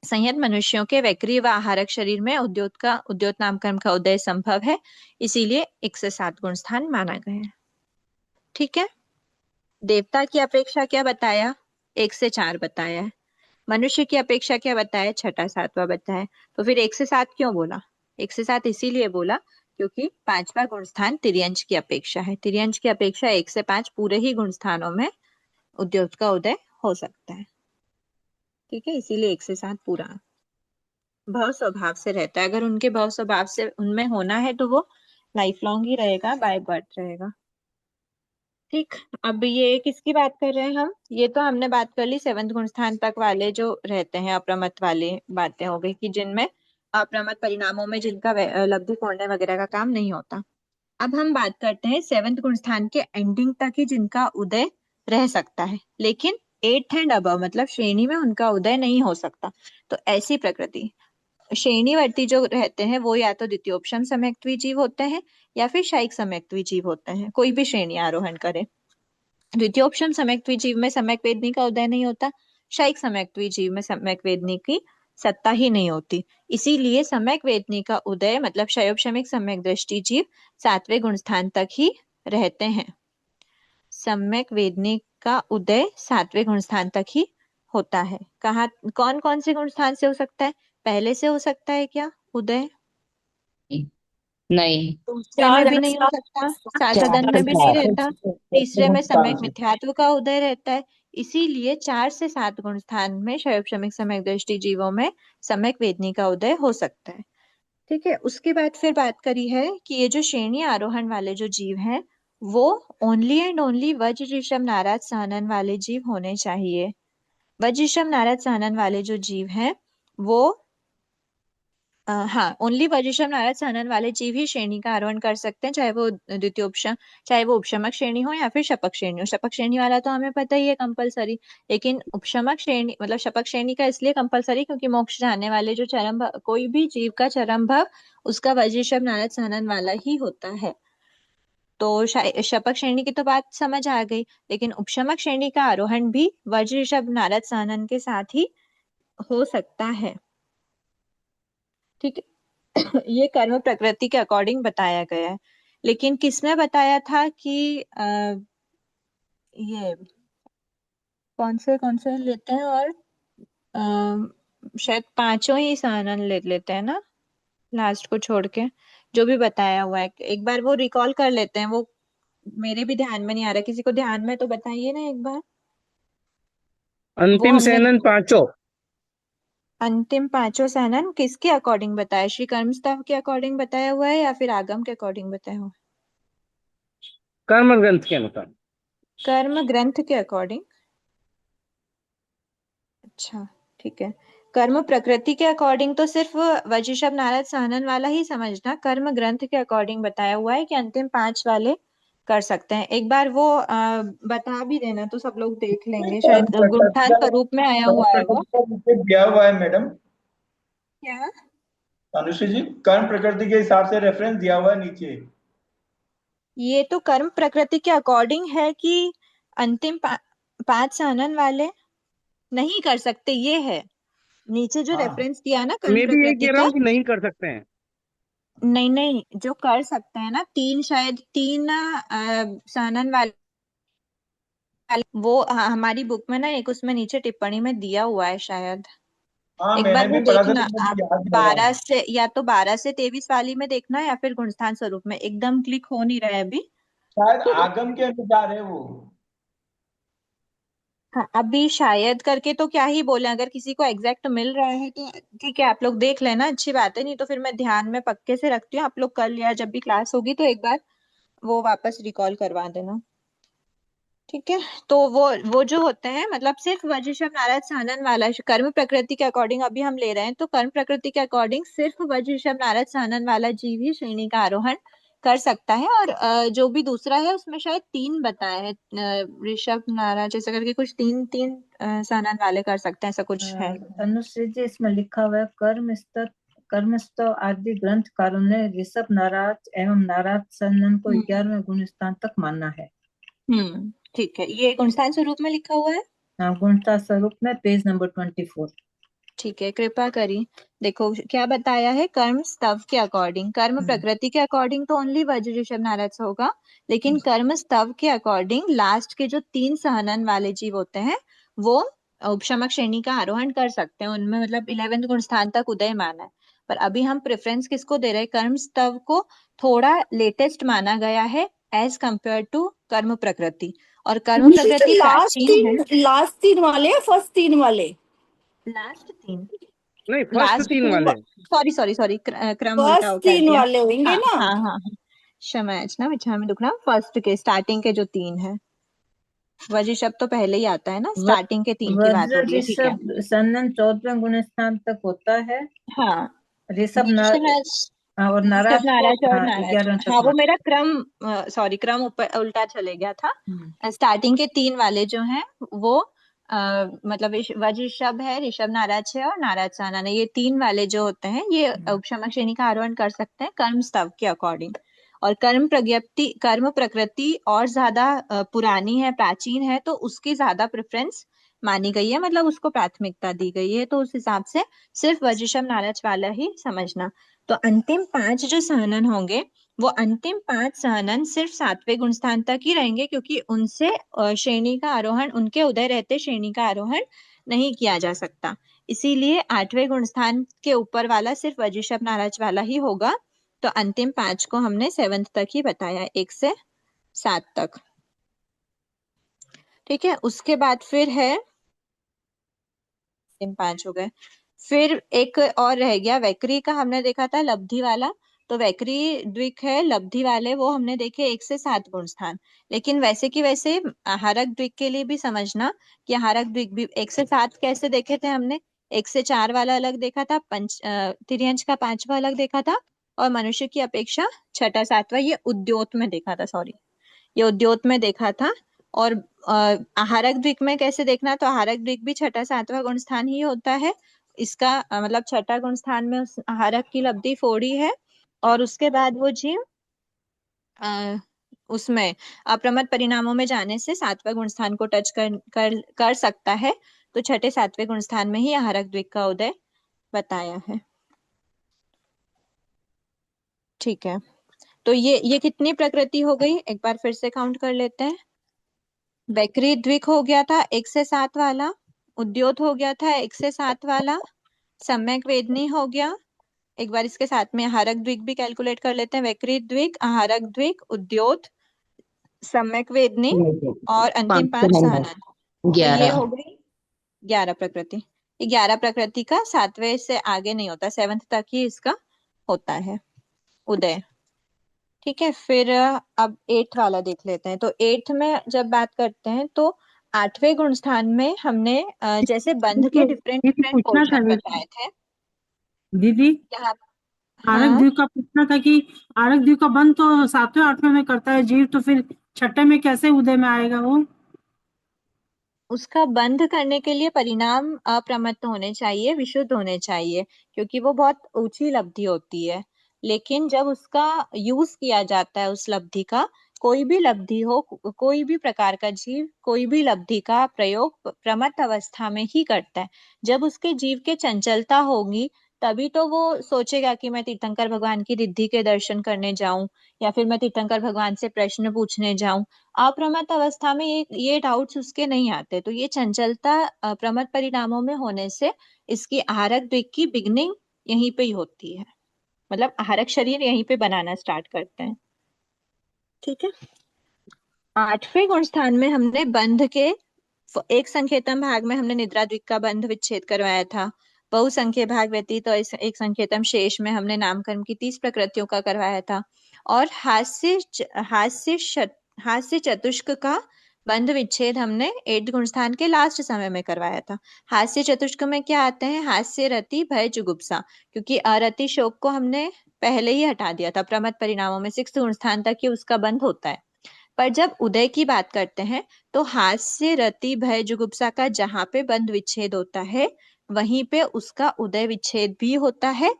संयत मनुष्यों के वैक्री व आहारक शरीर में उद्योत नाम कर्म का उदय संभव है, इसीलिए 1 से 7 गुण स्थान माना गया है। ठीक है। देवता की अपेक्षा क्या बताया? 1 से 4 बताया है। मनुष्य की अपेक्षा क्या बताया? छठा सातवां बताया। तो फिर 1 से 7 क्यों बोला? 1 से 7 इसीलिए बोला क्योंकि 5वां गुण स्थान तिर्यंश की अपेक्षा है। तिर्यंश की अपेक्षा 1 से 5 पूरे ही गुण स्थानों में उद्योग का उदय हो सकता है। ठीक है, इसीलिए 1 से 7 पूरा भव स्वभाव से रहता है। अगर उनके भव स्वभाव से उनमें होना है तो वो लाइफ लॉन्ग ही रहेगा, बाय बर्थ रहेगा। ठीक। अब ये किसकी बात कर रहे हैं हम? ये तो हमने बात कर ली 7वें गुण स्थान तक वाले जो रहते हैं अप्रमत्त वाले, बातें हो गई कि जिनमें अप्रमत्त परिणामों में जिनका लब्धि कोणय वगैरह का काम नहीं होता। अब हम बात करते हैं 7वें गुण स्थान के एंडिंग तक ही जिनका उदय रह सकता है, लेकिन 8th एंड अबव मतलब श्रेणी में उनका उदय नहीं हो सकता। तो ऐसी प्रकृति श्रेणीवर्ती जो रहते हैं वो या तो द्वितीयोपशम सम्यक्त्वी जीव होते हैं या फिर शायिक सम्यक्त्वी जीव होते हैं, कोई भी श्रेणी आरोहण करे। द्वितीयोपशम सम्यक्त्वी जीव में सम्यक वेदनी का उदय नहीं होता, शायिक सम्यक्त्वी जीव में सम्यक वेदनी की सत्ता ही नहीं होती। इसीलिए सम्यक वेदनी का उदय मतलब क्षयोपशमिक सम्यक दृष्टि जीव 7वें गुण स्थान तक ही रहते हैं। सम्यक वेदनी का उदय 7वें गुण स्थान तक ही होता है। कहाँ, कौन कौन से गुण स्थान से हो सकता है? पहले से हो सकता है क्या उदय? नहीं। दूसरे में भी नहीं हो सकता, साधन में भी नहीं रहता, तीसरे में सम्यक मिथ्यात्व का उदय रहता है। इसीलिए 4 से 7 गुण स्थान में क्षयोपशमिक सम्यक दृष्टि जीवों में सम्यक वेदनी का उदय हो सकता है। ठीक है। उसके बाद फिर बात करी है कि ये जो श्रेणी आरोहण वाले जो जीव हैं वो ओनली एंड ओनली वज्र ऋषभ नारद सहनन वाले जीव होने चाहिए। वज्र ऋषभ नारद सहनन वाले जो जीव हैं वो हाँ, ओनली वज्रशम नारद सहनन वाले जीव ही श्रेणी का आरोहण कर सकते हैं, चाहे वो द्वितीयोपशम, चाहे वो उपशमक श्रेणी हो या फिर शपक श्रेणी हो। शपक श्रेणी वाला तो हमें पता ही है कंपलसरी, लेकिन उपशमक श्रेणी मतलब शपक श्रेणी का इसलिए कंपलसरी क्योंकि मोक्ष जाने वाले जो चरम भव, कोई भी जीव का चरम भव उसका वज्रशम नारद सहनन वाला ही होता है। तो शपक श्रेणी की तो बात समझ आ गई, लेकिन उपशमक श्रेणी का आरोहण भी वज्र ऋषभ नारद सहनन के साथ ही हो सकता है। ठीक है। ये कर्म प्रकृति के अकॉर्डिंग बताया गया है, लेकिन किसमें बताया था कि ये कौन से लेते हैं, और शायद पांचों ही सानन ले लेते हैं ना, लास्ट को छोड़ के जो भी बताया हुआ है एक बार वो रिकॉल कर लेते हैं। वो मेरे भी ध्यान में नहीं आ रहा, किसी को ध्यान में तो बताइए ना एक बार। वो अंतिम हमने सेनन पांचों। अंतिम पांचों सानन किसके अकॉर्डिंग बताया? श्री कर्मस्तव के अकॉर्डिंग बताया हुआ है या फिर आगम के अकॉर्डिंग बताया हुआ है? कर्म ग्रंथ के अनुसार। कर्म ग्रंथ के अकॉर्डिंग। अच्छा, ठीक है। कर्म प्रकृति के अकॉर्डिंग तो सिर्फ वज्रशभ नारद सहनन वाला ही समझना, कर्म ग्रंथ के अकॉर्डिंग बताया हुआ है कि अंतिम 5 वाले कर सकते हैं। एक बार वो बता भी देना तो सब लोग देख लेंगे, शायद गुणस्थान स्वरूप में आया हुआ है वो। दिया हुआ है मैडम क्या? अनुश्री जी, कर्म प्रकृति के हिसाब से रेफरेंस दिया हुआ है नीचे। ये तो कर्म प्रकृति के अकॉर्डिंग है कि अंतिम 5 सहनन वाले नहीं कर सकते, ये है। नीचे जो हाँ। रेफरेंस दिया ना कर्ण मैं भी यही प्रकृति कह रहा का, हूँ कि नहीं कर सकते हैं। नहीं नहीं, जो कर सकते हैं ना, शायद तीन सानन वाले, वो हमारी बुक में ना एक उसमें नीचे टिप्पणी में दिया हुआ है शायद। हाँ, एक मैंने बार वो भी पढ़ा था देखना तो मुझे आप, याद नहीं आ रहा 12 से या तो 12 से 23 वाली में देखना, या फिर गुणस्थान स्वरूप में, एकदम क्लिक हो नहीं रहा है अभी। शायद तो आगम के अनुसार है वो। हाँ, अभी शायद करके तो क्या ही बोले, अगर किसी को एग्जैक्ट मिल रहा है तो ठीक है, आप लोग देख लेना, अच्छी बात है, नहीं तो फिर मैं ध्यान में पक्के से रखती हूँ, आप लोग कल या जब भी क्लास होगी तो एक बार वो वापस रिकॉल करवा देना। ठीक है, तो वो जो होते हैं, मतलब सिर्फ वज्र शब्द नाराज सानन वाला कर्म प्रकृति के अकॉर्डिंग अभी हम ले रहे हैं, तो कर्म प्रकृति के अकॉर्डिंग सिर्फ वज्र शब्द नाराज सानन वाला जीव ही श्रेणी का आरोहण कर सकता है। और जो भी दूसरा है उसमें शायद 3 बताया है, ऋषभ नाराज जैसे करके कुछ 3 सानन वाले कर सकते हैं, ऐसा कुछ है। अनुश्री जी, इसमें लिखा हुआ है कर्मस्थ आदि ग्रंथकारों ने ऋषभ नाराज एवं नाराज सनन को 11वें गुण स्थान तक माना है। ठीक है, ये गुणस्थान स्वरूप में लिखा हुआ है। गुणस्थान स्वरूप में पेज नंबर 24। ठीक है, कृपा करी। देखो क्या बताया है, कर्म स्तव के अकॉर्डिंग, कर्म प्रकृति के अकॉर्डिंग तो ओनली वज्र ऋषभ नारद होगा, लेकिन कर्म स्तव के अकॉर्डिंग लास्ट के जो 3 सहनन वाले जीव होते हैं वो उपशमक श्रेणी का आरोहण कर सकते हैं, उनमें मतलब 11वें गुण स्थान तक उदय माना है। पर अभी हम प्रेफरेंस किसको दे रहे हैं, कर्म स्तव को थोड़ा लेटेस्ट माना गया है एज कंपेयर टू कर्म प्रकृति, और कर्म प्रकृति प्राचीन है। लास्ट 3 वाले या फर्स्ट 3 वाले? लास्ट 3, नहीं, फर्स्ट लास्ट 3 वाले। सॉरी क्रम उल्टा फर्स्ट कर 3 दिया। वाले होंगे हाँ ना? हाँ हाँ हाँ, क्षमा याचना, विचार में दुखना, फर्स्ट के स्टार्टिंग के जो 3 है, वज्र शब्द तो पहले ही आता है ना, स्टार्टिंग के 3 की बात हो वज्र रही है, ठीक है। ऋषभ सनन 14वें गुण स्थान तक होता है। हाँ, ऋषभ और ऋषभ नाराज को नाराज और 11 नाराज, तक हाँ वो माना। मेरा क्रम ऊपर उल्टा चले गया था। स्टार्टिंग के 3 वाले जो हैं वो मतलब वज्र ऋषभ है, ऋषभ नाराज है और नाराज सानन है, ये 3 वाले जो होते हैं ये उपशमक श्रेणी का आरोहण कर सकते हैं कर्म स्तव के अकॉर्डिंग। और कर्म प्रकृति और ज्यादा पुरानी है, प्राचीन है, तो उसकी ज्यादा प्रेफरेंस मानी गई है, मतलब उसको प्राथमिकता दी गई है, तो उस हिसाब से सिर्फ वज्र ऋषभ नाराज वाला ही समझना। तो अंतिम 5 जो सहनन होंगे, वो अंतिम 5 सहनन सिर्फ 7वें गुण स्थान तक ही रहेंगे, क्योंकि उनसे श्रेणी का आरोहण, उनके उदय रहते श्रेणी का आरोहण नहीं किया जा सकता, इसीलिए 8वें गुण स्थान के ऊपर वाला सिर्फ वज्र ऋषभ नाराज वाला ही होगा। तो अंतिम 5 को हमने 7th तक ही बताया, 1 से 7 तक। ठीक है, उसके बाद फिर है, अंतिम 5 हो गए, फिर एक और रह गया वैकरी का, हमने देखा था लब्धि वाला, तो वैकरी द्विक है लब्धि वाले, वो हमने देखे 1 से 7 गुण स्थान। लेकिन वैसे की वैसे हारक द्विक के लिए भी समझना कि हारक द्विक भी 1 से 7 कैसे देखे थे हमने, 1 से 4 वाला अलग देखा था, तिर्यंश का 5वां अलग देखा था, और मनुष्य की अपेक्षा 6ठा 7वां ये उद्योत में देखा था, सॉरी ये उद्योत में देखा था। और आहारक द्विक में कैसे देखना, तो आहारक द्विक भी 6ठा 7वां गुण स्थान ही होता है, इसका मतलब 6ठा गुण स्थान में उस आहारक की लब्धि फोड़ी है, और उसके बाद वो जीव उसमें अप्रमत्त परिणामों में जाने से 7वां गुण स्थान को टच कर सकता है, तो 6ठे 7वें गुण स्थान में ही आहारक द्विक का उदय बताया है। ठीक है, तो ये कितनी प्रकृति हो गई, एक बार फिर से काउंट कर लेते हैं। वैकरी द्विक हो गया था 1 से 7 वाला, उद्योत हो गया था 1 से 7 वाला, सम्यक वेदनी हो गया, एक बार इसके साथ में आहारक द्विक भी कैलकुलेट कर लेते हैं, वैकरी द्विक, आहारक द्विक, उद्योत, सम्यक वेदनी और अंतिम 5 सहनन, तो ये हो गई 11 प्रकृति। 11 प्रकृति का 7वें से आगे नहीं होता, 7th तक ही इसका होता है उदय। ठीक है, फिर अब 8th वाला देख लेते हैं। तो 8th में जब बात करते हैं तो 8वें गुण स्थान में हमने जैसे बंध के डिफरेंट दीदी डिफरेंट पूछना था पोर्शन बताए थे दीदी, यहाँ। आरक हाँ, द्वीप का पूछना था कि आरक द्वीप का बंद तो 7वें 8वें में करता है जीव, तो फिर 6ठे में कैसे उदय में आएगा वो? उसका बंध करने के लिए परिणाम अप्रमत्त होने चाहिए, विशुद्ध होने चाहिए, क्योंकि वो बहुत ऊंची लब्धि होती है, लेकिन जब उसका यूज किया जाता है उस लब्धि का कोई भी लब्धि हो, कोई भी प्रकार का जीव कोई भी लब्धि का प्रयोग प्रमत्त अवस्था में ही करता है। जब उसके जीव के चंचलता होगी तभी तो वो सोचेगा कि मैं तीर्थंकर भगवान की रिद्धि के दर्शन करने जाऊं या फिर मैं तीर्थंकर भगवान से प्रश्न पूछने जाऊं। अप्रमत्त अवस्था में ये डाउट्स उसके नहीं आते। तो ये चंचलता प्रमत्त परिणामों में होने से इसकी आहारक द्विक की बिगनिंग यहीं पे ही होती है, मतलब आहारक शरीर यहीं पे बनाना स्टार्ट करते हैं। ठीक है। 8वें गुण स्थान में हमने बंध के एक संकेतम भाग में हमने निद्रा द्विक का बंध विच्छेद करवाया था। बहुसंख्य भाग व्यतीत और एक संकेतम शेष में हमने नामकर्म की 30 प्रकृतियों का करवाया था। और हास्य चतुष्क का बंध विच्छेद हमने 8 गुण स्थान के लास्ट समय में करवाया था। हास्य चतुष्क में क्या आते हैं? हास्य, रति, भय, जुगुप्सा। क्योंकि अरति शोक को हमने पहले ही हटा दिया था। प्रमत्त परिणामों में 6 गुण स्थान तक ही उसका बंध होता है। पर जब उदय की बात करते हैं तो हास्य, रति, भय, जुगुप्सा का जहां पे बंध विच्छेद होता है वहीं पे उसका उदय विच्छेद भी होता है।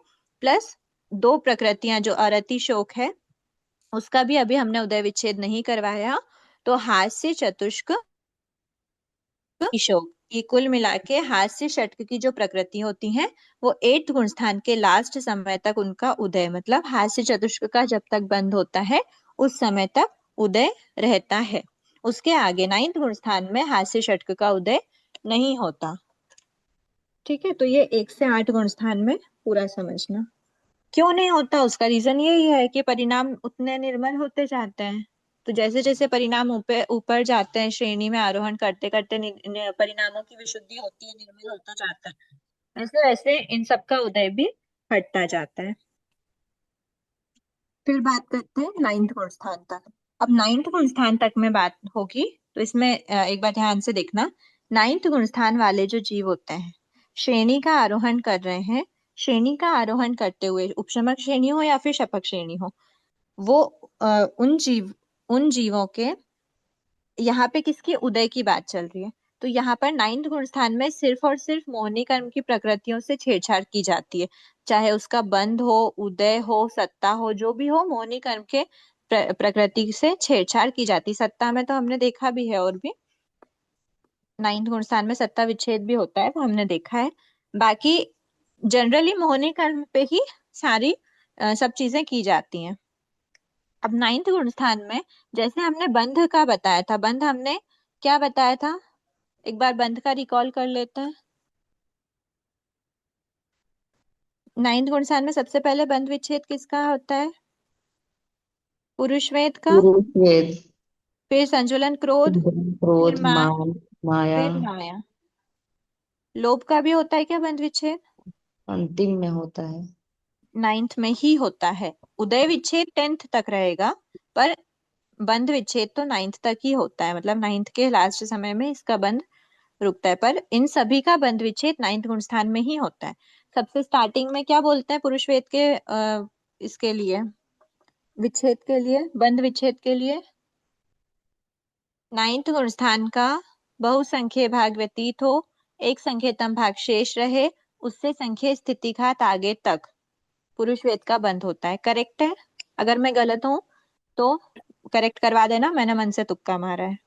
प्लस 2 प्रकृतियां जो अरति शोक है उसका भी अभी हमने उदय विच्छेद नहीं करवाया। तो हास्य, चतुष्क, शोक, ये कुल मिला के हास्य षटक की जो प्रकृति होती हैं वो 8 गुण स्थान के लास्ट समय तक उनका उदय, मतलब हास्य चतुष्क का जब तक बंद होता है उस समय तक उदय रहता है। उसके आगे 9th गुण स्थान में हास्य षटक का उदय नहीं होता। ठीक है। तो ये 1 से 8 गुण स्थान में पूरा समझना। क्यों नहीं होता उसका रीजन यही है कि परिणाम उतने निर्मल होते जाते हैं। तो जैसे जैसे परिणाम ऊपर ऊपर जाते हैं श्रेणी में आरोहण करते करते परिणामों की विशुद्धि होती है, निर्मल होता जाता है, वैसे वैसे इन सब का उदय भी हटता जाता है। फिर बात करते हैं 9th गुण स्थान तक। अब 9th गुण स्थान तक में बात होगी तो इसमें एक बार ध्यान से देखना। 9th गुण स्थान वाले जो जीव होते हैं श्रेणी का आरोहण कर रहे हैं, श्रेणी का आरोहण करते हुए उपशमक श्रेणी हो या फिर शपक श्रेणी हो, वो उन जीवों के यहाँ पे किसकी उदय की बात चल रही है। तो यहाँ पर 9th गुण स्थान में सिर्फ और सिर्फ मोहिनी कर्म की प्रकृतियों से छेड़छाड़ की जाती है। चाहे उसका बंध हो, उदय हो, सत्ता हो, जो भी हो, मोहिनी कर्म के प्रकृति से छेड़छाड़ की जाती। सत्ता में तो हमने देखा भी है, और भी 9th गुण स्थान में सत्ता विच्छेद भी होता है, वो हमने देखा है। बाकी जनरली मोहिनी कर्म पे ही सारी सब चीजें की जाती हैं। अब 9th गुण स्थान में जैसे हमने बंध का बताया था, बंध हमने क्या बताया था, एक बार बंध का रिकॉल कर लेते हैं। 9th गुण स्थान में सबसे पहले बंध विच्छेद किसका होता है? पुरुष वेद का। पुरुष वेद, फिर संजुलन क्रोध, क्रोध, फिर मान, मान, माया, फिर माया। लोभ का भी होता है क्या बंध विच्छेद? अंतिम में होता है। 9th में ही होता है। उदय विच्छेद 10th तक रहेगा, पर बंध विच्छेद तो 9th तक ही होता है, मतलब 9th के लास्ट समय में इसका बंध रुकता है। पर इन सभी का बंध विच्छेद 9th गुण स्थान में ही होता है। सबसे स्टार्टिंग में क्या बोलते हैं पुरुष वेद के इसके लिए, विच्छेद के लिए, बंध विच्छेद के लिए? 9th गुण स्थान का बहुसंख्य भाग व्यतीत हो, एक संख्यतम भाग शेष रहे, उससे संख्य स्थिति घात आगे तक पुरुष वेद का बंध होता है। करेक्ट है? अगर मैं गलत हूं तो करेक्ट करवा देना, मैंने मन से तुक्का मारा है।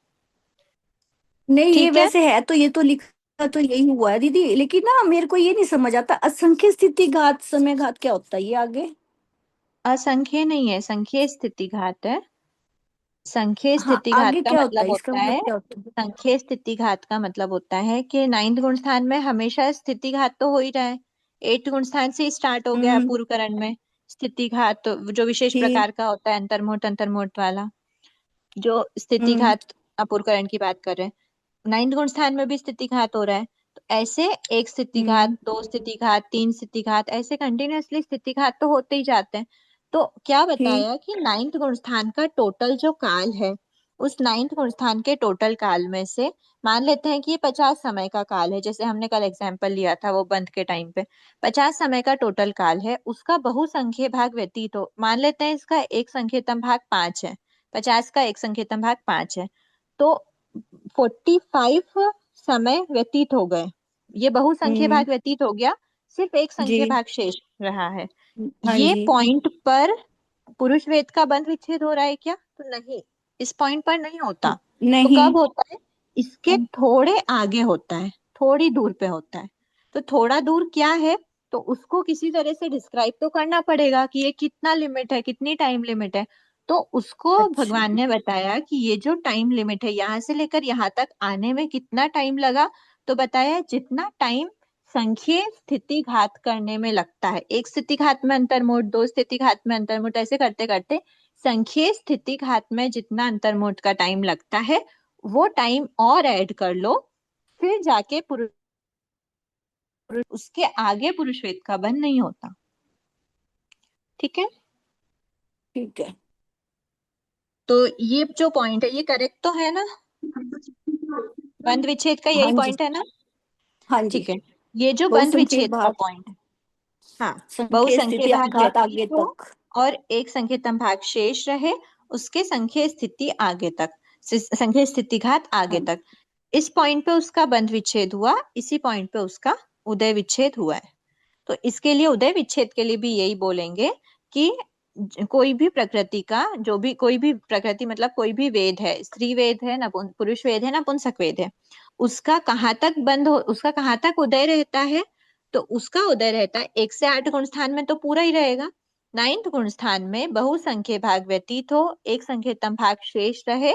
नहीं ये ठीक है। वैसे है तो ये तो लिखा तो यही हुआ है दीदी, लेकिन ना मेरे को ये नहीं समझ आता असंख्य स्थिति घात समय घात क्या होता है ये आगे? असंख्य नहीं है, संख्य स्थिति घात है। संख्य हाँ स्थिति घात आगे का क्या होता मतलब है, इसका होता मतलब है, क्या होता है? संख्य स्थिति घात का मतलब होता है कि 9th गुण स्थान में हमेशा स्थिति घात तो हो ही रहा है। 8th गुण स्थान से स्टार्ट हो गया पूर्व करण में स्थिति घात, जो विशेष ठीक। प्रकार का होता है अंतर्मुहूर्त अंतर्मुहूर्त वाला, जो स्थिति हम्म घात पूर्व करण की बात कर रहे हैं। 9th गुण स्थान में भी स्थिति घात हो रहा है। तो ऐसे एक स्थिति घात, हम्म 2 स्थिति घात, 3 स्थिति घात, ऐसे कंटिन्यूअसली स्थिति घात तो होते ही जाते हैं। तो क्या ठीक। बताया कि 9th गुण स्थान का टोटल जो काल है, उस 9th गुण स्थान के टोटल काल में से मान लेते हैं कि ये 50 समय का काल है, जैसे हमने कल एग्जाम्पल लिया था वो बंद के टाइम पे 50 समय का टोटल काल है, उसका बहुसंख्य भाग व्यतीत हो, मान लेते हैं इसका एक संख्यतम भाग 5 है, 50 का एक संख्यतम भाग 5 है, तो 45 समय व्यतीत हो गए, ये बहुसंख्य हम्म भाग व्यतीत हो गया, सिर्फ एक संख्य जी। भाग शेष रहा है। हाँ ये जी। पॉइंट पर पुरुष वेद का बंध विच्छेद हो रहा है क्या? तो नहीं, इस पॉइंट पर नहीं होता। तो नहीं। कब होता है? इसके थोड़े आगे होता है, थोड़ी दूर पे होता है। तो थोड़ा दूर क्या है? तो उसको किसी तरह से डिस्क्राइब तो करना पड़ेगा कि ये कितना लिमिट है, कितनी टाइम लिमिट है। तो उसको अच्छा। भगवान ने बताया कि ये जो टाइम लिमिट है, यहाँ से लेकर यहाँ तक आने में कितना टाइम लगा, तो बताया जितना टाइम संख्येय स्थिति घात करने में लगता है। एक स्थिति घात में अंतर्मोड, दो स्थिति घात में अंतर्मोड, ऐसे करते करते संख्येय स्थिति घात में जितना अंतर्मोड का टाइम लगता है वो टाइम और ऐड कर लो, फिर जाके पुरुष, उसके आगे पुरुष वेद का बंध नहीं होता। ठीक है, ठीक है। तो ये जो पॉइंट है ये करेक्ट तो है ना? बंध विच्छेद का हाँ यही जी। पॉइंट है ना? हाँ जी। ठीक है, ये जो बंध बहुसंख्यक विच्छेद का भाग, पॉइंट है, हाँ, संख्येय बहुसंख्यक स्थिति भाग घात आगे व्यतीत हो तक। और एक संख्येतम भाग शेष रहे, उसके संख्येय स्थिति आगे तक, संख्येय स्थिति घात आगे हाँ। तक। इस पॉइंट पे उसका बंध विच्छेद हुआ, इसी पॉइंट पे उसका उदय विच्छेद हुआ है। तो इसके लिए उदय विच्छेद के लिए भी यही बोलेंगे कि कोई भी प्रकृति का, जो भी कोई भी प्रकृति मतलब कोई भी वेद है, स्त्री वेद है, पुरुष वेद है, नपुंसक वेद है, उसका कहाँ तक बंध हो, उसका कहाँ तक उदय रहता है? तो उसका उदय रहता है 1 से 8 गुण स्थान में तो पूरा ही रहेगा। 9th गुण स्थान में बहुसंख्य भाग व्यतीत हो, एक संख्येतम भाग शेष रहे,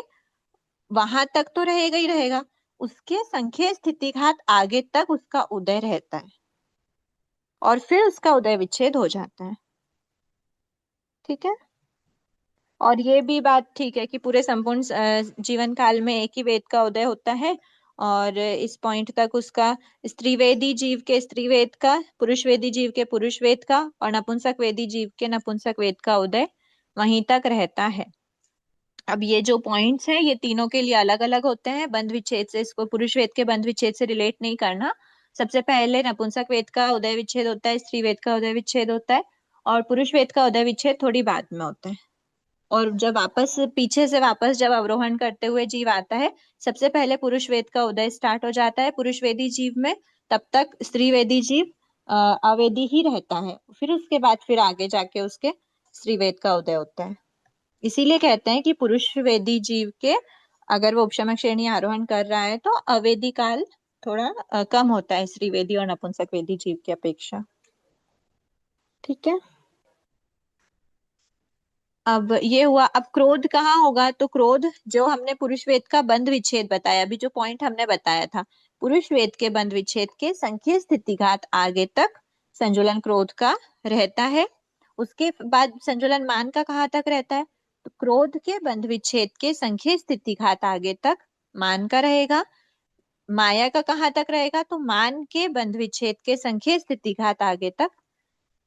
वहां तक तो रहेगा ही रहेगा, उसके संख्येय स्थिति घात आगे तक उसका उदय रहता है और फिर उसका उदय विच्छेद हो जाता है। ठीक है, और ये भी बात ठीक है कि पूरे संपूर्ण जीवन काल में एक ही वेद का उदय होता है, और इस पॉइंट तक उसका स्त्रीवेदी जीव के स्त्री वेद का, पुरुष वेदी जीव के पुरुष वेद का और नपुंसक वेदी जीव के नपुंसक वेद का उदय वहीं तक रहता है। अब ये जो पॉइंट्स हैं ये तीनों के लिए अलग अलग होते हैं। बंध विच्छेद से, इसको पुरुष वेद के बंध विच्छेद से रिलेट नहीं करना। सबसे पहले नपुंसक वेद का उदय विच्छेद होता है, स्त्री वेद का उदय विच्छेद होता है, और पुरुष वेद का उदय विच्छेद थोड़ी बाद में होता है। और जब वापस पीछे से वापस जब अवरोहण करते हुए जीव आता है, सबसे पहले पुरुष वेद का उदय स्टार्ट हो जाता है पुरुष वेदी जीव में, तब तक स्त्री वेदी जीव अवेदी ही रहता है, फिर उसके बाद फिर आगे जाके उसके स्त्री वेद का उदय होता है। इसीलिए कहते हैं कि पुरुष वेदी जीव के अगर वो उपशमक श्रेणी आरोहण कर रहा है तो अवेदी काल थोड़ा कम होता है स्त्री वेदी और नपुंसक वेदी जीव की अपेक्षा। ठीक है, अब ये हुआ। अब क्रोध कहाँ होगा? तो क्रोध जो हमने पुरुष वेद का बंध विच्छेद बताया, अभी जो पॉइंट हमने बताया था, पुरुष वेद के बंध विच्छेद के संख्येय स्थितिघात आगे तक संजुलन क्रोध का रहता है। उसके बाद संजुलन मान का कहाँ तक रहता है? तो क्रोध के बंध विच्छेद के संख्येय स्थितिघात आगे तक मान का रहेगा। माया का कहाँ तक रहेगा? तो मान के बंध विच्छेद के संख्येय स्थितिघात आगे तक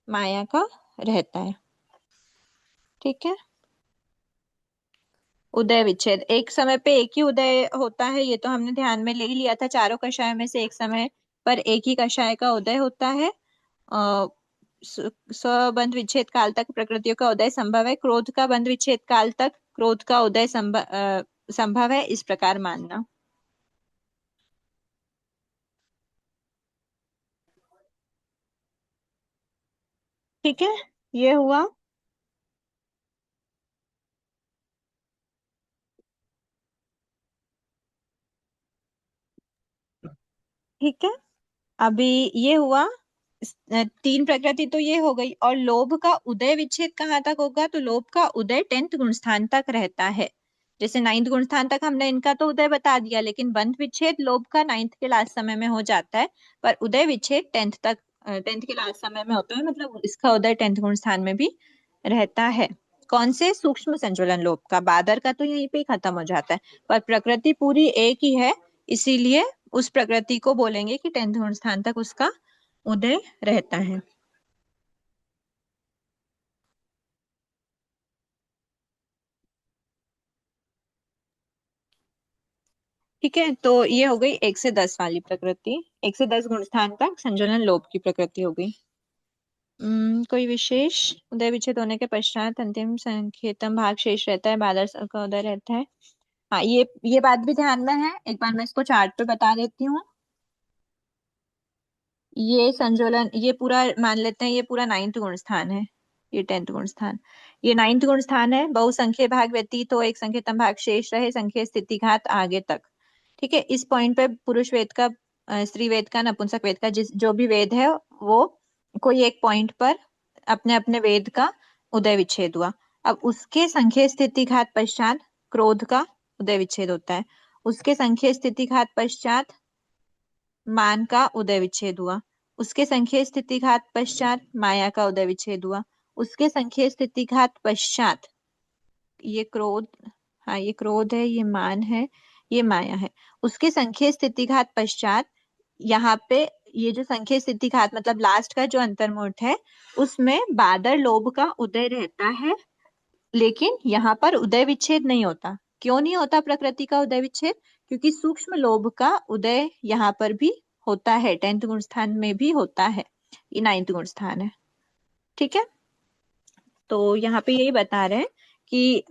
माया का रहता है। ठीक है, उदय विच्छेद एक समय पे एक ही उदय होता है, ये तो हमने ध्यान में ले ही लिया था। चारों कषाय में से एक समय पर एक ही कषाय का उदय होता है। स्वबंध विच्छेद काल तक प्रकृतियों का उदय संभव है, क्रोध का बंध विच्छेद काल तक क्रोध का उदय संभव है, इस प्रकार मानना। ठीक है, ये हुआ। ठीक है, अभी ये हुआ। 3 प्रकृति तो ये हो गई, और लोभ का उदय विच्छेद कहाँ तक होगा? तो लोभ का उदय 10th गुण स्थान तक रहता है। जैसे 9th गुण स्थान तक हमने इनका तो उदय बता दिया, लेकिन बंध विच्छेद लोभ का 9th के लास्ट समय में हो जाता है, पर उदय विच्छेद 10th तक, 10th के लास्ट समय में होता है, मतलब इसका उदय 10th गुण स्थान में भी रहता है। कौन से? सूक्ष्म संजुलन लोभ का। बादर का तो यहीं पे ही खत्म हो जाता है, पर प्रकृति पूरी एक ही है, इसीलिए उस प्रकृति को बोलेंगे कि 10th गुण स्थान तक उसका उदय रहता है। ठीक है, तो ये हो गई 1 से 10 वाली प्रकृति। 1 से 10 गुण स्थान तक संजुलन लोभ की प्रकृति हो गई। कोई विशेष? उदय विच्छेद होने के पश्चात अंतिम संख्येतम भाग शेष रहता है, बादर का उदय रहता है। हाँ, ये बात भी ध्यान में है, एक बार मैं इसको चार्ट पे बता देती हूँ। ये संजुलन, ये पूरा मान लेते हैं, ये पूरा 9th गुण स्थान है। ये 10th गुण स्थान। ये 9th गुण स्थान है, बहुसंख्य भाग व्यतीत हो, एक संख्यतम भाग शेष रहे, संख्य स्थिति घात आगे तक। ठीक है, इस पॉइंट पे पुरुष वेद का, स्त्री वेद का, नपुंसक वेद का, जो भी वेद है वो कोई एक पॉइंट पर अपने अपने वेद का उदय विच्छेद हुआ। अब उसके संख्य स्थिति घात पश्चात क्रोध का उदय विच्छेद होता है, उसके संख्य स्थिति घात पश्चात मान का उदय विच्छेद हुआ, उसके संख्य स्थिति घात पश्चात माया का उदय विच्छेद हुआ, उसके संख्य स्थिति घात पश्चात ये क्रोध, हाँ ये क्रोध है, ये मान है, ये माया है। उसके संख्य स्थिति घात पश्चात यहाँ पे ये जो संख्य स्थिति घात मतलब लास्ट का जो अंतर्मुठ है उसमें बादर लोभ का उदय रहता है, लेकिन यहाँ पर उदय विच्छेद नहीं होता। क्यों नहीं होता प्रकृति का उदय विच्छेद? क्योंकि सूक्ष्म लोभ का उदय यहाँ पर भी होता है, 10th गुण स्थान में भी होता है, ये 9th गुण स्थान है। ठीक है, तो यहाँ पे यही बता रहे हैं कि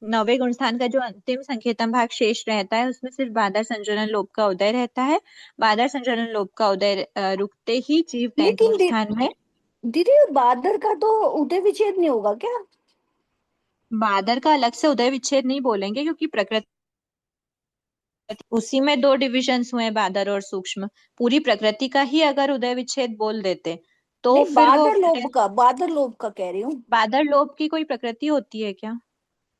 9वें गुण स्थान का जो अंतिम संकेतम भाग शेष रहता है उसमें सिर्फ बादर संजनन लोभ का उदय रहता है। बादर संजनन लोभ का उदय रुकते ही जीव 10th गुण स्थान में। दीदी बादर का तो उदय विच्छेद नहीं होगा क्या? बादर का अलग से उदय विच्छेद नहीं बोलेंगे, क्योंकि प्रकृति उसी में 2 डिविजन्स हुए, बादर और सूक्ष्म। पूरी प्रकृति का ही अगर उदय विच्छेद बोल देते तो नहीं, फिर वो बादर लोभ का कह रही हूँ। बादर लोभ की कोई प्रकृति होती है क्या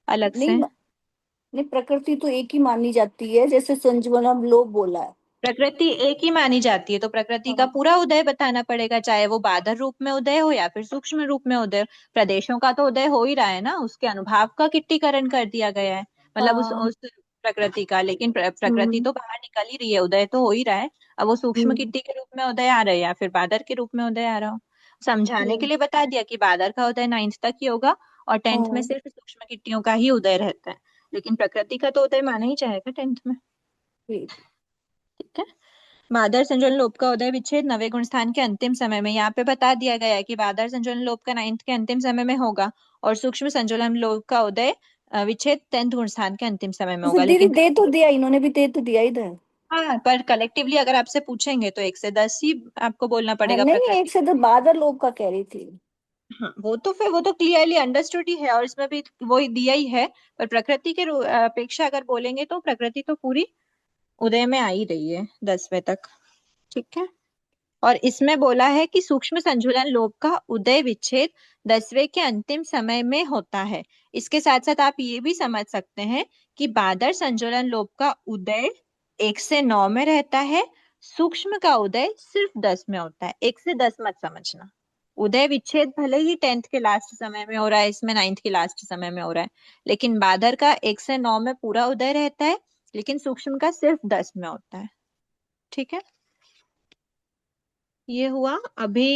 अलग से? नहीं, प्रकृति तो एक ही मानी जाती है, जैसे संजीवनम लोभ बोला है। प्रकृति एक ही मानी जाती है तो प्रकृति का पूरा उदय बताना पड़ेगा, चाहे वो बादर रूप में उदय हो या फिर सूक्ष्म रूप में उदय। प्रदेशों का तो उदय हो ही रहा है ना, उसके अनुभाव का किट्टीकरण कर दिया गया है, मतलब उस प्रकृति का। लेकिन प्रकृति तो बाहर निकल ही रही है, उदय तो हो ही रहा है। अब वो सूक्ष्म किट्टी के रूप में उदय आ रहा है या फिर बादर के रूप में उदय आ रहा हो, समझाने के लिए बता दिया कि बादर का उदय 9th तक ही होगा और 10th में सिर्फ सूक्ष्म किट्टियों का ही उदय रहता है, लेकिन प्रकृति का तो उदय माना ही जाएगा 10th में। ठीक है, बादर संजोलन लोभ का उदय विच्छेद 9वें गुण स्थान के अंतिम समय में, यहाँ पे बता दिया गया है कि बादर संजोलन लोभ का 9th के अंतिम समय में होगा और सूक्ष्म संजोलन लोभ का उदय विच्छेद 10th गुण स्थान के अंतिम समय में होगा। लेकिन दे तो दिया, इन्होंने भी दे तो दिया इधर। हाँ, पर कलेक्टिवली अगर आपसे पूछेंगे तो 1 से 10 ही आपको बोलना पड़ेगा। नहीं, 1 से 10 बादर लोभ का कह रही थी। हाँ, वो तो क्लियरली अंडरस्टूड ही है और इसमें भी वो दिया ही है, पर प्रकृति के अपेक्षा अगर बोलेंगे तो प्रकृति तो पूरी उदय में आ ही रही है 10वें तक। ठीक है, और इसमें बोला है कि सूक्ष्म संजुलन लोभ का उदय विच्छेद 10वें के अंतिम समय में होता है। इसके साथ साथ आप ये भी समझ सकते हैं कि बादर संजुलन लोभ का उदय 1 से 9 में रहता है, सूक्ष्म का उदय सिर्फ 10 में होता है। 1 से 10 मत समझना, उदय विच्छेद भले ही 10th के लास्ट समय में हो रहा है, इसमें 9th के लास्ट समय में हो रहा है, लेकिन बादर का 1 से 9 में पूरा उदय रहता है, लेकिन सूक्ष्म का सिर्फ 10 में होता है। ठीक है, ये हुआ अभी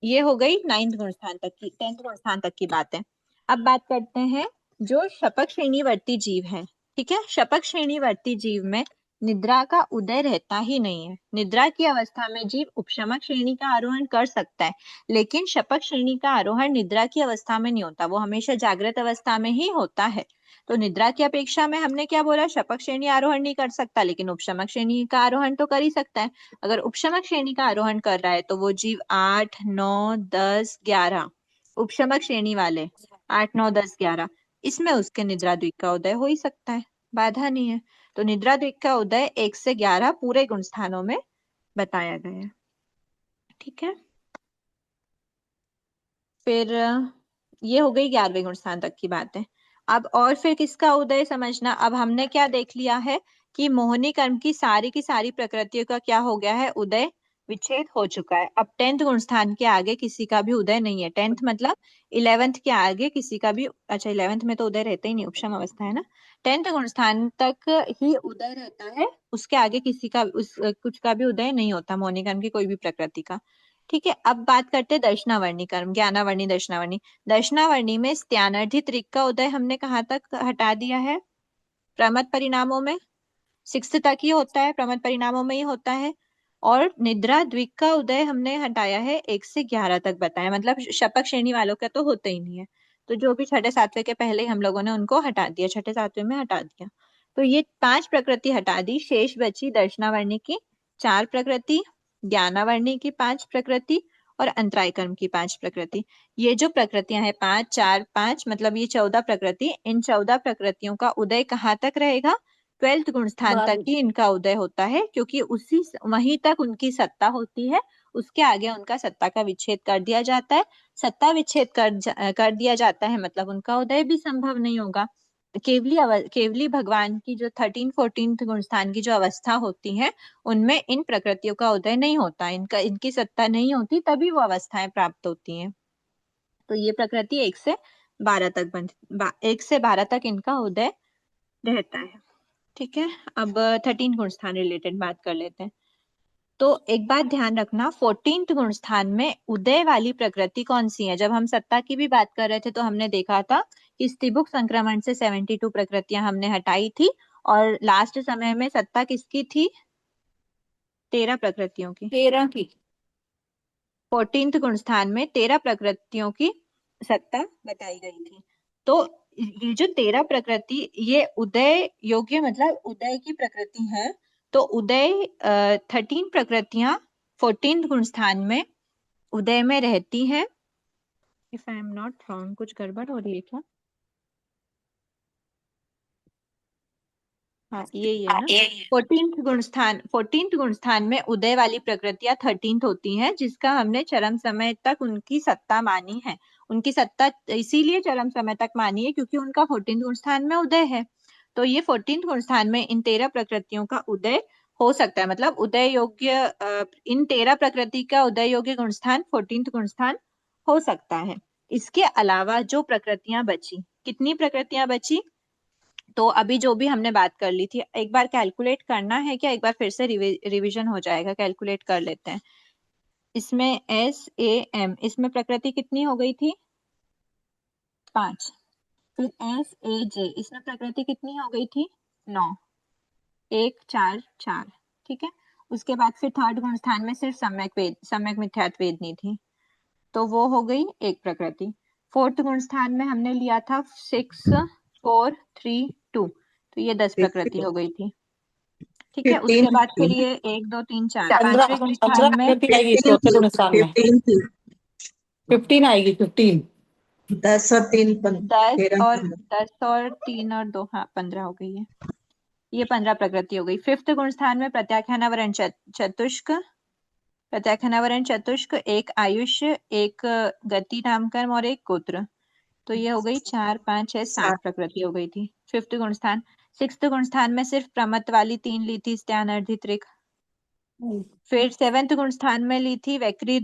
ये हो गई 9th गुण स्थान तक की, 10th गुण स्थान तक की बातें। अब बात करते हैं जो शपक श्रेणीवर्ती जीव है। ठीक है, शपक श्रेणीवर्ती जीव में निद्रा का उदय रहता ही नहीं है। निद्रा की अवस्था में जीव उपशमक श्रेणी का आरोहण कर सकता है, लेकिन शपक श्रेणी का आरोहण निद्रा की अवस्था में नहीं होता, वो हमेशा जागृत अवस्था में ही होता है। तो निद्रा की अपेक्षा में हमने क्या बोला, शपक श्रेणी आरोहण नहीं कर सकता, लेकिन उपशमक श्रेणी का आरोहण तो कर ही सकता है। अगर उपशमक श्रेणी का आरोहण कर रहा है तो वो जीव 8, 9, 10, 11 उपशमक श्रेणी वाले 8, 9, 10, 11 इसमें उसके निद्रा द्विक का उदय हो ही सकता है, बाधा नहीं है। तो निद्रा द्विक का उदय 1 से 11 पूरे गुण स्थानों में बताया गया है। ठीक है, फिर ये हो गई 11वें गुण स्थान तक की बातें। अब और फिर किसका उदय समझना। अब हमने क्या देख लिया है कि मोहिनी कर्म की सारी प्रकृतियों का क्या हो गया है, उदय विच्छेद हो चुका है। अब 10th गुण स्थान के आगे किसी का भी उदय नहीं है। 10th मतलब 11th के आगे किसी का भी, अच्छा 11th में तो उदय रहता ही नहीं, उपशम अवस्था है ना। 10th गुण स्थान तक ही उदय रहता है, उसके आगे किसी का कुछ का भी उदय नहीं होता, मोहिनी कर्म की कोई भी प्रकृति का। ठीक है, अब बात करते हैं दर्शनावर्णी कर्म, ज्ञानावर्णी दर्शनावर्णी। दर्शनावर्णी में स्त्यानर्धित ऋक का उदय हमने कहाँ तक हटा दिया है, प्रमद परिणामों में 6th तक ही होता है, प्रमद परिणामों में ही होता है। और निद्रा द्विक का उदय हमने हटाया है 1 से 11 तक बताया, मतलब शपक श्रेणी वालों का तो होता ही नहीं है। तो जो भी 6ठे 7वें के पहले हम लोगों ने उनको हटा दिया, 6ठे 7वें में हटा दिया। तो ये 5 प्रकृति हटा दी, शेष बची दर्शनावर्णी की 4 प्रकृति, ज्ञानावर्णी की 5 प्रकृति और अंतराय कर्म की 5 प्रकृति। ये जो प्रकृतियां हैं 5, 4, 5 मतलब ये 14 प्रकृति, इन 14 प्रकृतियों का उदय कहाँ तक रहेगा? 12th गुण स्थान तक ही इनका उदय होता है, क्योंकि उसी वहीं तक उनकी सत्ता होती है, उसके आगे उनका सत्ता का विच्छेद कर दिया जाता है। सत्ता विच्छेद कर दिया जाता है मतलब उनका उदय भी संभव नहीं होगा। केवली भगवान की जो 13, 14 गुण स्थान की जो अवस्था होती है उनमें इन प्रकृतियों का उदय नहीं होता, इनकी सत्ता नहीं होती, तभी वो अवस्थाएं प्राप्त होती हैं। तो ये प्रकृति 1 से 12 तक इनका उदय रहता है। ठीक है, अब 13 गुण स्थान रिलेटेड बात कर लेते हैं। तो एक बात ध्यान रखना, 14th गुण स्थान में उदय वाली प्रकृति कौन सी है? जब हम सत्ता की भी बात कर रहे थे तो हमने देखा था कि स्त्रीभुक संक्रमण से 72 प्रकृतियां हमने हटाई थी, और लास्ट समय में सत्ता किसकी थी? 13 प्रकृतियों की। 13 की 14th गुण स्थान में 13 प्रकृतियों की सत्ता बताई गई थी। तो ये जो 13 प्रकृति ये उदय योग्य मतलब उदय की प्रकृति है। तो उदय 13 प्रकृतियां 14th गुण स्थान में उदय में रहती हैं। If I am not wrong, कुछ गड़बड़ हो रही है क्या? हाँ यही है ना। 14th गुण स्थान में उदय वाली प्रकृतियां 13th होती हैं, जिसका हमने चरम समय तक उनकी सत्ता मानी है। उनकी सत्ता इसीलिए चरम समय तक मानी है क्योंकि उनका 14th गुण स्थान में उदय है। तो ये 14th गुण स्थान में इन 13 प्रकृतियों का उदय हो सकता है, मतलब उदय योग्य इन 13 प्रकृति का उदय योग्य गुण स्थान 14th गुण स्थान हो सकता है। इसके अलावा जो प्रकृतियां बची, कितनी प्रकृतियां बची? तो अभी जो भी हमने बात कर ली थी, एक बार कैलकुलेट करना है क्या? एक बार फिर से रिवीजन हो जाएगा, कैलकुलेट कर लेते हैं। इसमें SAM, इसमें प्रकृति कितनी हो गई थी? 5। फिर SAJ, इसमें प्रकृति कितनी हो गई थी? 9। 1, 4, 4। ठीक है, उसके बाद फिर 3rd गुण स्थान में सिर्फ सम्यक मिथ्यात्व वेदनी थी, तो वो हो गई एक प्रकृति। 4th गुण स्थान में हमने लिया था 6, 4, 3, 2, तो ये 10 प्रकृति हो गई थी। ठीक है, उसके बाद फिर ये 1, 2, 3, 4 5वें गुण स्थान में आएगी चौथे गुण स्थान में 15 आएगी 15 10 और 3 10 और 3 और 2, हाँ 15 हो गई है। ये 15 प्रकृति हो गई। 5th गुण स्थान में प्रत्याख्यानावरण चतुष्क, प्रत्याख्यानावरण चतुष्क, एक आयुष्य, एक गति नामकर्म और एक गोत्र, तो ये हो गई 4, 5, 6, 7 प्रकृति हो गई थी 5th गुण स्थान। 6th गुण स्थान में सिर्फ प्रमत वाली 3 ली थी, स्त्यान अर्धित्रिक। फिर 7th गुण स्थान में ली थी वैक्री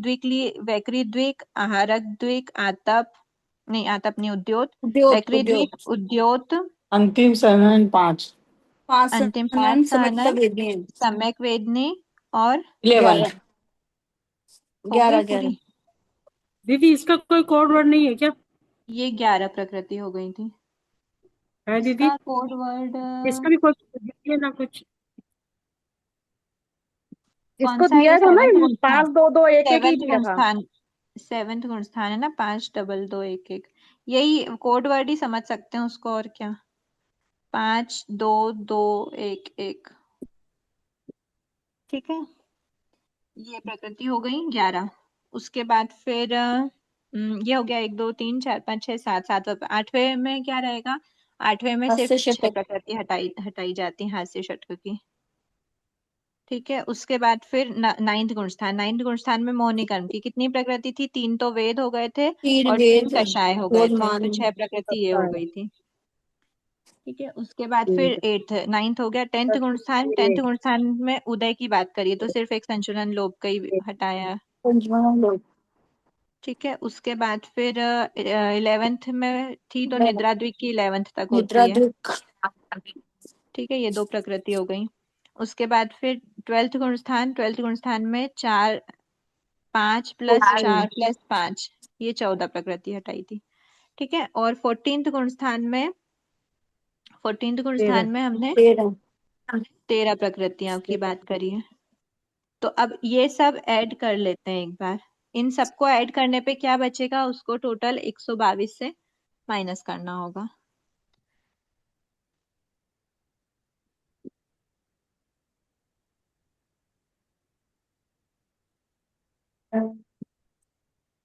आहारक द्विक, आतप नहीं, उद्योत, उद्योत, अंतिम 7 5 अंतिम 5 सम्यक वेदनी और 11 हो गई पूरी। दीदी इसका कोई कोड वर्ड नहीं है क्या? ये 11 प्रकृति हो गई थी। है दीदी, इसका कोड वर्ड इसका भी कुछ दीजिए ना कुछ। कौन इसको सा? दिया ये था ना 7th गुण स्थान, 5 2 2 1 1 ही 7th दिया गुण था। स्थान, 7th गुण स्थान है ना, 5 2 2 1 1, यही कोड वर्ड ही समझ सकते हैं उसको, और क्या। 5 2 2 1 1। ठीक है, ये प्रकृति हो गई 11। उसके बाद फिर ये हो गया 1 2 3 4 5 6 7, 8वें में क्या रहेगा? 8वें में सिर्फ 6 प्रकृति हटाई जाती है, हास्य षटक की। ठीक है, उसके बाद फिर 9th गुण स्थान, 9th गुण स्थान में मोहनी कर्म की कितनी प्रकृति थी? 3 तो वेद हो गए थे और 3 कषाय हो गए थे, तो 6 प्रकृति ये हो गई थी। ठीक है, उसके बाद फिर 9th हो गया 10th गुण स्थान। 10th गुण स्थान में उदय की बात करिए तो सिर्फ एक संचलन लोभ का ही हटाया। ठीक है, उसके बाद फिर 11th में थी तो निद्रा द्विक की 11th तक होती है। ठीक है, ये 2 प्रकृति हो गई। उसके बाद फिर 12th गुण स्थान, 12th गुण स्थान में 4 5 + 4 + 5, ये 14 प्रकृति हटाई थी। ठीक है, और 14th गुण स्थान में, 14th गुण स्थान में हमने 13 प्रकृतियां की बात करी है। तो अब ये सब ऐड कर लेते हैं एक बार। इन सबको ऐड करने पे क्या बचेगा? उसको टोटल 122 से माइनस करना होगा।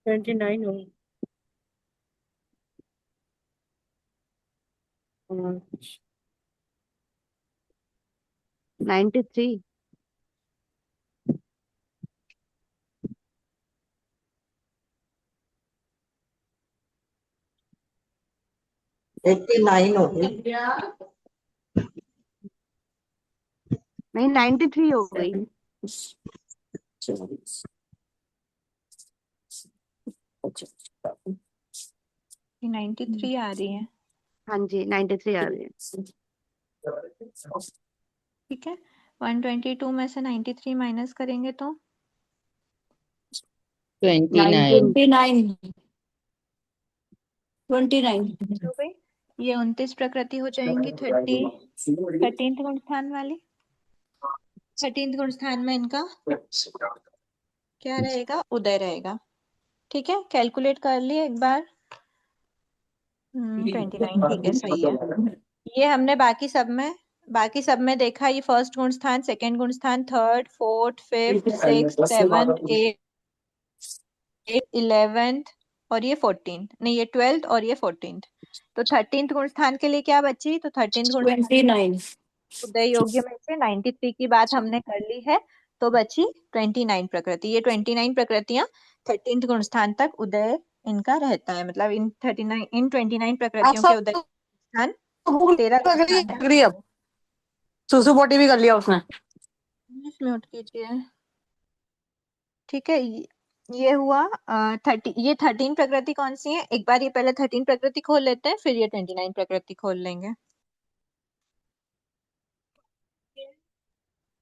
29 हो 93 89 हो गई। नहीं 93 हो गई। 93 आ रही है। हाँ जी 93 आ रही है। ठीक है, 122 में से 93 माइनस करेंगे तो 29 29 हो गई। ये 29 प्रकृति हो जाएंगी 13th गुण स्थान वाली। 13th गुण स्थान में इनका क्या रहेगा, उदय रहेगा। ठीक है, कैलकुलेट कर लिए एक बार। 29 ठीक है, सही है। ये हमने बाकी सब में देखा, ये फर्स्ट गुण स्थान, सेकेंड गुण स्थान, third, fourth, fifth, sixth, seventh, 11th और ये 14th, नहीं ये 12th और ये 14th। तो 13th गुण स्थान के लिए क्या बची, तो 13th गुण 29 उदय योग्य में से 93 की बात हमने कर ली है, तो बची 29 प्रकृति। ये 29 प्रकृतियां 13th गुण स्थान तक उदय इनका रहता है, मतलब इन 29 प्रकृतियों के उदय स्थान 13 गुण स्थान लग रही अब सुसु पोटी भी कर लिया उसने। म्यूट कीजिए। ठीक है, ये हुआ 13 प्रकृति कौन सी है, एक बार ये पहले 13 प्रकृति खोल लेते हैं, फिर ये 29 प्रकृति खोल लेंगे।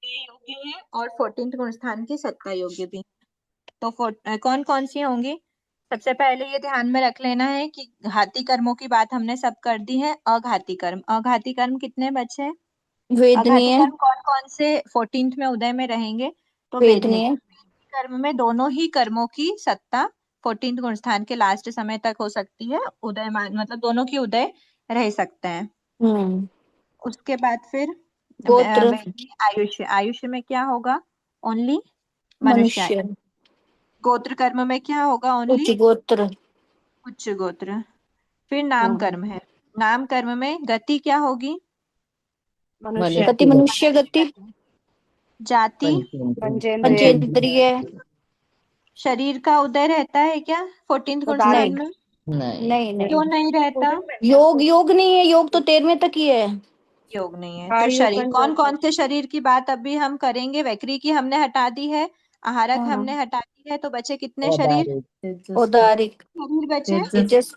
ये योग्य है और 14th गुण स्थान की सत्ता योग्य भी। तो कौन कौन सी होंगी, सबसे पहले ये ध्यान में रख लेना है कि घाती कर्मों की बात हमने सब कर दी है। अघाती कर्म कितने बचे, वेदनीय अघाती कर्म कौन कौन से 14th में उदय में रहेंगे, तो वेदनीय कर्म में दोनों ही कर्मों की सत्ता 14th गुण स्थान के लास्ट समय तक हो सकती है, उदयमान मतलब दोनों की उदय रह सकते हैं। उसके बाद फिर गोत्र आयुष्य, आयुष्य में क्या होगा, ओनली मनुष्य। मनुष्य गोत्र कर्म में क्या होगा, ओनली उच्च गोत्र उच्च गोत्र। फिर नाम कर्म है, नाम कर्म में गति क्या होगी, मनुष्य गति मनुष्य गति जाति पंचेंद्रिय शरीर का उदय रहता है क्या 14th गुण स्थान में, नहीं क्यों नहीं रहता, योग नहीं है, योग तो 13वें तक ही है। योग नहीं है। तो शरीर कौन कौन से शरीर की बात अभी हम करेंगे, वैक्री की हमने हटा दी है, आहारक हमने हटा दी है, तो बचे कितने शरीर, औदारिक शरीर बचे, तेजस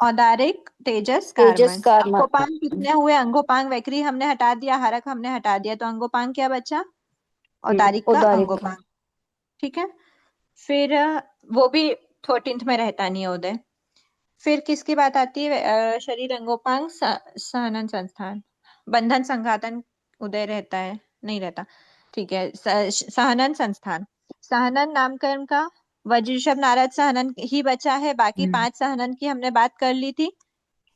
औदारिक, तेजस, तेजस कारमन। अंगोपांग कितने हुए, अंगोपांग वैक्री हमने हटा दिया, आहारक हमने हटा दिया, तो अंगोपांग क्या बचा, औदारिक का अंगोपांग। ठीक है, फिर वो भी 14th में रहता नहीं है उदय। फिर किसकी बात आती है, शरीर अंगोपांग सहनन संस्थान, बंधन संघातन उदय रहता है, नहीं रहता। ठीक है, सहनन संस्थान, सहनन नामकरण का वज्रषभ नारद सहनन ही बचा है, बाकी 5 सहनन की हमने बात कर ली थी।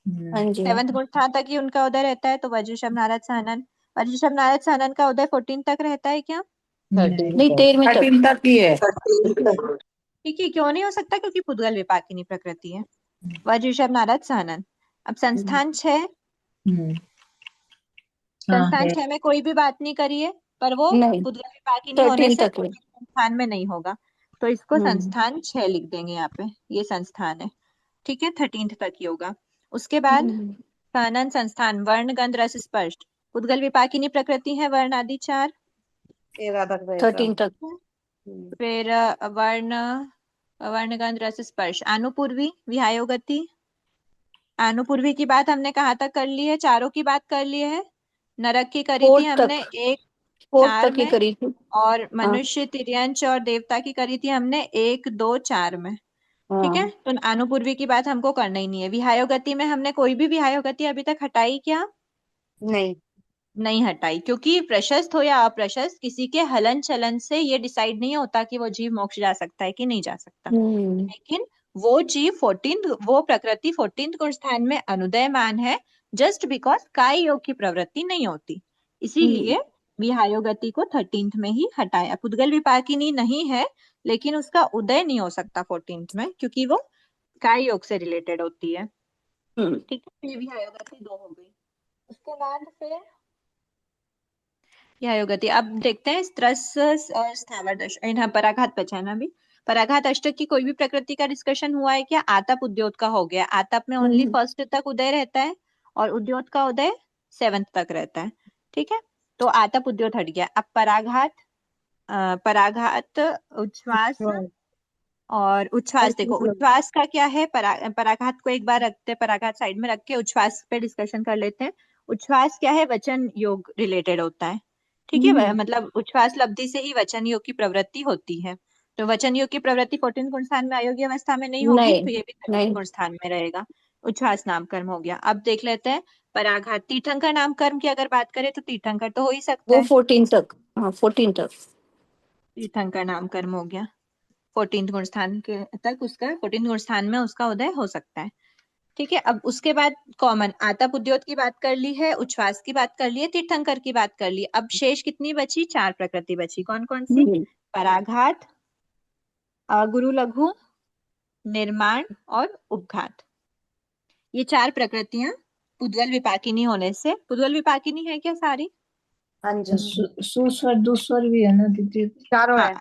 7th गुण स्थान तक ही उनका उदय रहता है, तो वज्रषभ नारद सहनन का उदय 14 तक रहता है क्या, नहीं 13वें तक ही है। ठीक है, क्यों नहीं हो सकता, क्योंकि पुद्गल विपाकिनी प्रकृति है। वज्रषभ नारद सहनन। अब संस्थान 6, संस्थान 6 में कोई भी बात नहीं करिए, पर वो पुद्गल विपाकिनी होने से संस्थान में नहीं होगा, तो इसको संस्थान 6 लिख देंगे यहाँ पे, ये संस्थान है। ठीक है, 13th तक ही होगा। उसके बाद सहनन संस्थान, वर्ण गंध रस स्पर्श, पुद्गल विपाकिनी प्रकृति है, वर्ण आदि 4, 13 तक। फिर वर्ण गंध रस स्पर्श, आनुपूर्वी, विहायोगति। आनुपूर्वी की बात हमने कहाँ तक कर ली है, चारों की बात कर ली है। नरक की करी थी हमने 1, 4 में, करी थी, और मनुष्य, तिर्यंच और देवता की करी थी हमने 1, 2, 4 में। ठीक है, तो आनुपूर्वी की बात हमको करना ही नहीं है। विहायोगति में हमने कोई भी विहायोगति अभी तक हटाई क्या, नहीं हटाई, क्योंकि प्रशस्त हो या अप्रशस्त, किसी के हलन चलन से ये डिसाइड नहीं होता कि वो जीव मोक्ष जा सकता है कि नहीं जा सकता। लेकिन वो जीव 14th, वो प्रकृति 14th गुण स्थान में अनुदयमान है, जस्ट बिकॉज काय योग की प्रवृत्ति नहीं होती, इसीलिए विहायो गति को 13th में ही हटाया। पुद्गल विपाकिनी नहीं है, लेकिन उसका उदय नहीं हो सकता 14th में, क्योंकि वो काय योग से रिलेटेड होती है। ठीक है, ये विहायो गति 2 हो गई। उसके बाद फिर विहायो गति। अब देखते हैं त्रस और स्थावर दश, यहाँ पराघात बचा है ना अभी। पराघात अष्टक की कोई भी प्रकृति का डिस्कशन हुआ है क्या? आतप उद्योत का हो गया। आतप में ओनली फर्स्ट तक उदय रहता है और उद्योत का उदय 7th तक रहता है। ठीक है, तो आतप उद्योत हट गया। अब पराघात, पराघात उच्छ्वास और उच्छ्वास। देखो उच्छ्वास का क्या है, पराघात को एक बार रखते हैं, पराघात साइड में रख के उच्छ्वास पे डिस्कशन कर लेते हैं। उच्छ्वास क्या है? वचन योग रिलेटेड होता है। ठीक है, मतलब उच्छ्वास लब्धि से ही वचन योग की प्रवृत्ति होती है। तो वचन योग की प्रवृत्ति 14 गुण स्थान में अयोग्य अवस्था में नहीं होगी, तो ये भी 13 गुण स्थान में रहेगा। उच्छ्वास नामकर्म हो गया। अब देख लेते हैं पराघात। तीर्थंकर नामकर्म की अगर बात करें तो तीर्थंकर तो हो ही सकता है, 14 तक। हाँ 14 तक तीर्थंकर नामकर्म हो गया। 14 गुण स्थान के तक उसका 14 गुण स्थान में उसका उदय हो सकता है। ठीक है, अब उसके बाद कॉमन आतप उद्योत की बात कर ली है, उच्छ्वास की बात कर ली है, तीर्थंकर की बात कर ली। अब शेष कितनी बची? 4 प्रकृति बची। कौन कौन सी? पराघात, गुरु लघु, निर्माण और उपघात। ये 4 प्रकृतियां पुद्गल विपाकिनी होने से, पुद्गल विपाकिनी है क्या सारी? हाँ जी सुस्वर दुस्वर भी है ना दीदी? चारों है।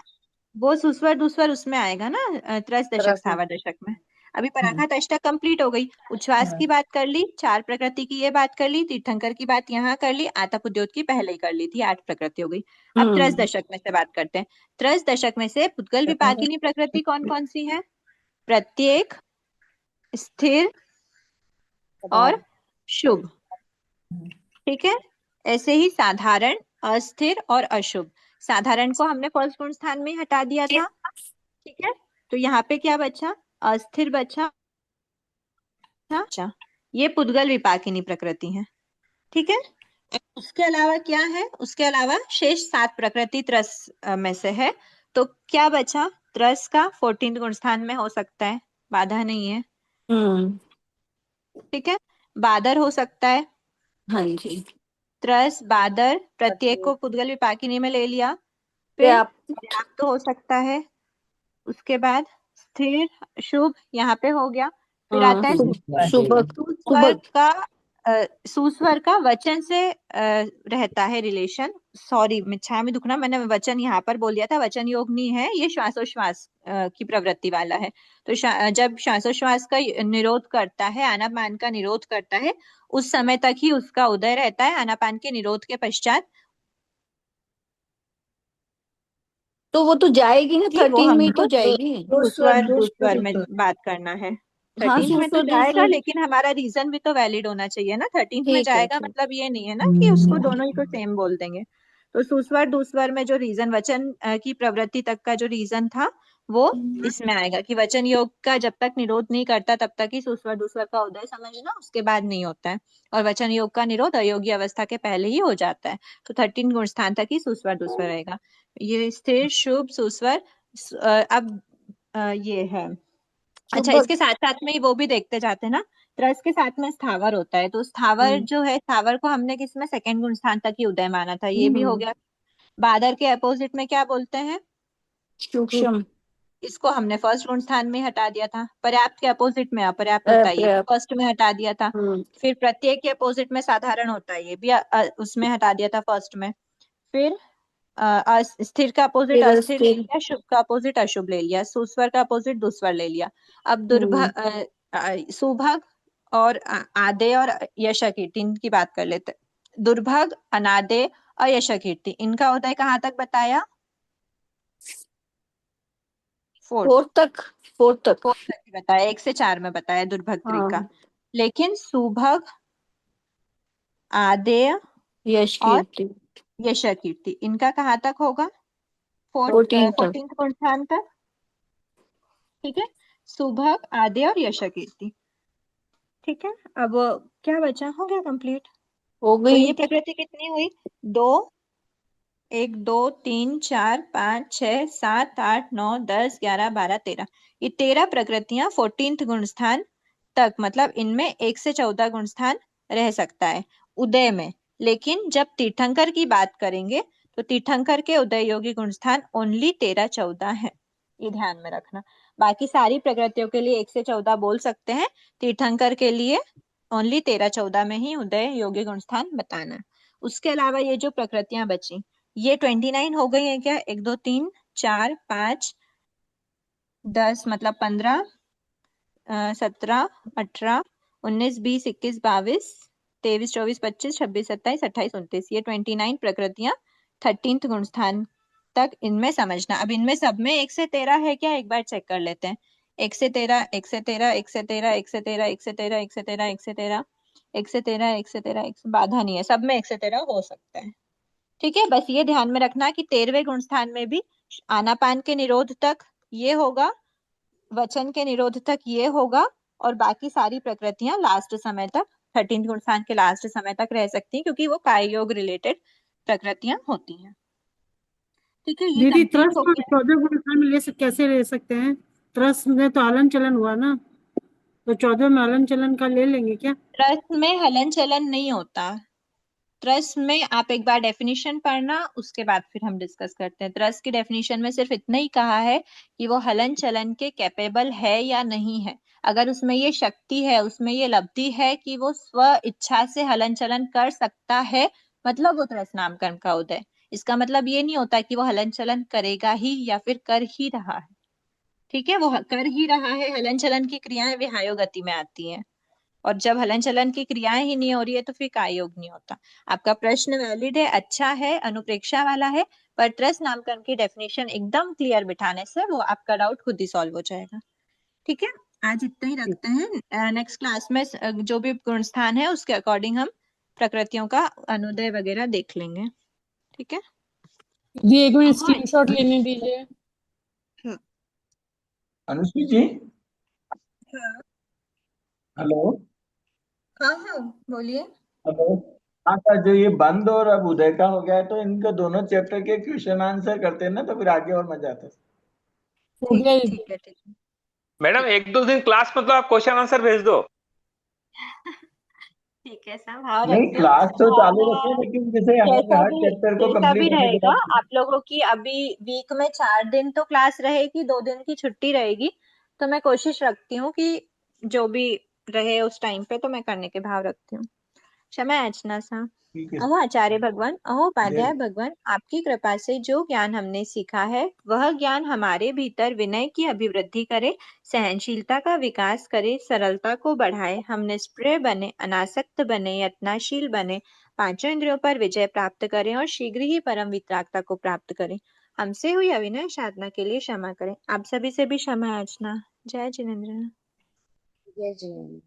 वो सुस्वर दुस्वर उसमें आएगा ना, त्रस दशक स्थावर दशक में। अभी पराघात अष्टक कंप्लीट हो गई। उच्छ्वास की बात कर ली, 4 प्रकृति की ये बात कर ली, तीर्थंकर की बात यहाँ कर ली, आतप उद्योत की पहले ही कर ली थी, 8 प्रकृति हो गई। अब त्रस दशक में से बात करते हैं। त्रस दशक में से पुद्गल विपाकिनी प्रकृति कौन कौन सी है? प्रत्येक, स्थिर और शुभ। ठीक है, ऐसे ही साधारण, अस्थिर और अशुभ। साधारण को हमने फर्स्ट गुण स्थान में हटा दिया था। ठीक है, तो यहाँ पे क्या बचा? अस्थिर बचा। ये पुद्गल विपाकिनी प्रकृति है। ठीक है, उसके अलावा क्या है? उसके अलावा शेष 7 प्रकृति त्रस में से है। तो क्या बचा? त्रस का 14 गुण स्थान में हो सकता है, बाधा नहीं है। ठीक है, बादर हो सकता है। हाँ जी, त्रस, बादर, प्रत्येक को पुद्गल विपाकिनी में ले लिया। फिर पर्याप्त हो सकता है। उसके बाद स्थिर, शुभ यहाँ पे हो गया। फिर आता है सुस्वर का, सुस्वर का वचन से रहता है रिलेशन। सॉरी, मिच्छा में दुखना, मैंने वचन यहाँ पर बोल दिया था, वचन योग नहीं है, ये श्वासोश्वास की प्रवृत्ति वाला है। तो जब श्वासोश्वास का निरोध करता है, आनापान का निरोध करता है, उस समय तक ही उसका उदय रहता है। आनापान के निरोध के पश्चात तो वो तो जाएगी ना, 13 में ही तो जाएगी। सुस्वर में बात करना है। 13 में तो जाएगा, लेकिन हमारा रीजन भी तो वैलिड होना चाहिए ना। 13 में जाएगा मतलब ये नहीं है ना कि उसको दोनों ही को सेम बोल देंगे। तो सुस्वर दूस्वर में जो रीजन, वचन की प्रवृत्ति तक का जो रीजन था, वो इसमें आएगा कि वचन योग का जब तक निरोध नहीं करता तब तक ही सुस्वर दूस्वर का उदय समझना, उसके बाद नहीं होता है। और वचन योग का निरोध अयोग्य अवस्था के पहले ही हो जाता है। तो 13 गुण स्थान तक ही सुस्वर दूस्वर रहेगा। ये स्थिर, शुभ, सुस्वर। अब ये है। अच्छा, इसके साथ साथ में ही वो भी देखते जाते हैं ना, त्रस के साथ में स्थावर होता है। तो स्थावर जो है, स्थावर को हमने किसमें 2nd गुण स्थान तक ही उदय माना था, ये भी हो गया। बादर के अपोजिट में क्या बोलते हैं? सूक्ष्म। इसको हमने फर्स्ट गुण स्थान में हटा दिया था। पर्याप्त के अपोजिट में अपर्याप्त होता है, ये फर्स्ट में हटा दिया था। फिर प्रत्येक के अपोजिट में साधारण होता है, ये भी उसमें हटा दिया था फर्स्ट में। फिर स्थिर का अपोजिट अस्थिर ले लिया, शुभ का अपोजिट अशुभ ले लिया, सुस्वर का अपोजिट दुस्वर ले लिया। अब सुभग और आदे और यशकीर्ति, इनकी बात कर लेते। दुर्भग, अनादे और यशकीर्ति, इनका उदय कहाँ तक बताया? 4 तक बताया, 1 से 4 में बताया दुर्भग का। लेकिन सुभग, आदेय, यशकीर्ति, इनका कहाँ तक होगा? 14 गुण स्थान तक। ठीक है, सुभग, आदेय और यशकीर्ति। ठीक है, अब क्या बचा? हो गया कंप्लीट, हो गई। तो ये प्रकृति कितनी हुई? 2, 1, 2, 3, 4, 5, 6, 7, 8, 9, 10, 11, 12, 13। ये 13 प्रकृतियां 14th गुण स्थान तक, मतलब इनमें 1 से 14 गुण स्थान रह सकता है उदय में। लेकिन जब तीर्थंकर की बात करेंगे तो तीर्थंकर के उदय योगी गुण स्थान ओनली 13-14 है, ये ध्यान में रखना। बाकी सारी प्रकृतियों के लिए 1 से 14 बोल सकते हैं, तीर्थंकर के लिए ओनली 13-14 में ही उदय योगी गुण स्थान बताना है। उसके अलावा ये जो प्रकृतियां बची, ये 29 हो गई है क्या? 1 2 3 4 5 10 मतलब 15 17 18 19 20 21 22 23 24 25 26 27 28 29, ये 29 प्रकृतियां 13th गुण स्थान तक इनमें समझना। अब इनमें सब में 1 से 13 है क्या? एक बार चेक कर लेते हैं। 1 से 13 1 से 13 1 से 13 1 से 13 1 से 13 1 से 13 1 से 13 1 से 13 1 से 13 बाधा नहीं है, सब में 1 से 13 हो सकता है। ठीक है, बस ये ध्यान में रखना कि 13वें गुण स्थान में भी आनापान के निरोध तक ये होगा, वचन के निरोध तक ये होगा, और बाकी सारी प्रकृतियां लास्ट समय तक 13th गुण स्थान के लास्ट समय तक रह सकती हैं, क्योंकि वो काय योग रिलेटेड प्रकृतियां होती हैं। ठीक है, ये दीदी कंप्लीट त्रस्त हो को गया। 14 गुण स्थान में कैसे ले सकते हैं? त्रस्त में तो हलन चलन हुआ ना, तो 14 में हलन चलन का ले लेंगे क्या? त्रस्त में हलन चलन नहीं होता। त्रस्त में आप एक बार डेफिनेशन पढ़ना, उसके बाद फिर हम डिस्कस करते हैं। त्रस्त की डेफिनेशन में सिर्फ इतना ही कहा है कि वो हलन चलन के कैपेबल है या नहीं है। अगर उसमें ये शक्ति है, उसमें ये लब्धि है कि वो स्व इच्छा से हलन चलन कर सकता है, मतलब वो त्रस्त नाम कर्म का उदय। इसका मतलब ये नहीं होता कि वो हलन चलन करेगा ही या फिर कर ही रहा है। ठीक है, वो कर ही रहा है, हलन चलन की क्रियाएं विहायो गति में आती हैं, और जब हलन चलन की क्रियाएं ही नहीं हो रही है तो फिर काय योग नहीं होता। आपका प्रश्न वैलिड है, अच्छा है, अनुप्रेक्षा वाला है, पर त्रस्त नामकरण की डेफिनेशन एकदम क्लियर बिठाने से वो आपका डाउट खुद ही सॉल्व हो जाएगा। ठीक है, आज इतना ही रखते हैं। नेक्स्ट क्लास में जो भी गुण स्थान है उसके अकॉर्डिंग हम प्रकृतियों का अनुदय वगैरह देख लेंगे। ठीक है, ये एक मिनट स्क्रीनशॉट लेने दीजिए। अनुश्री जी, हाँ हेलो। हाँ हाँ बोलिए। हेलो। हाँ सर, जो ये बंद और अब उदय का हो गया है, तो इनको दोनों चैप्टर के क्वेश्चन आंसर करते हैं ना, तो फिर आगे और मजा आता है। हो गया ये। ठीक है ठीक है। मैडम 1-2 दिन क्लास मतलब आप क्वेश्चन आंसर भेज दो। ठीक है, सब भाव नहीं, रखती हूँ। क्लास तो चालू और रखते हैं, लेकिन जैसे हर जैसा हर भी चैप्टर को जैसा भी कंप्लीट होने के रहेगा, बाद। आप लोगों की अभी वीक में 4 दिन तो क्लास रहेगी, 2 दिन की छुट्टी रहेगी, तो मैं कोशिश रखती हूँ कि जो भी रहे उस टाइम पे तो मैं करने के भाव रखती हूँ। क्षमा याचना सा। ठीक है। अहो आचार्य भगवान, अहो उपाध्याय जय। भगवान, आपकी कृपा से जो ज्ञान हमने सीखा है वह ज्ञान हमारे भीतर विनय की अभिवृद्धि करे, सहनशीलता का विकास करे, सरलता को बढ़ाए, हम निष्प्रिय बने, अनासक्त बने, यत्नशील बने, पांचों इंद्रियों पर विजय प्राप्त करें और शीघ्र ही परम वितरागता को प्राप्त करें। हमसे हुई अविनय साधना के लिए क्षमा करें। आप सभी से भी क्षमा याचना। जय जिनेन्द्र। जय जिनेन्द्र।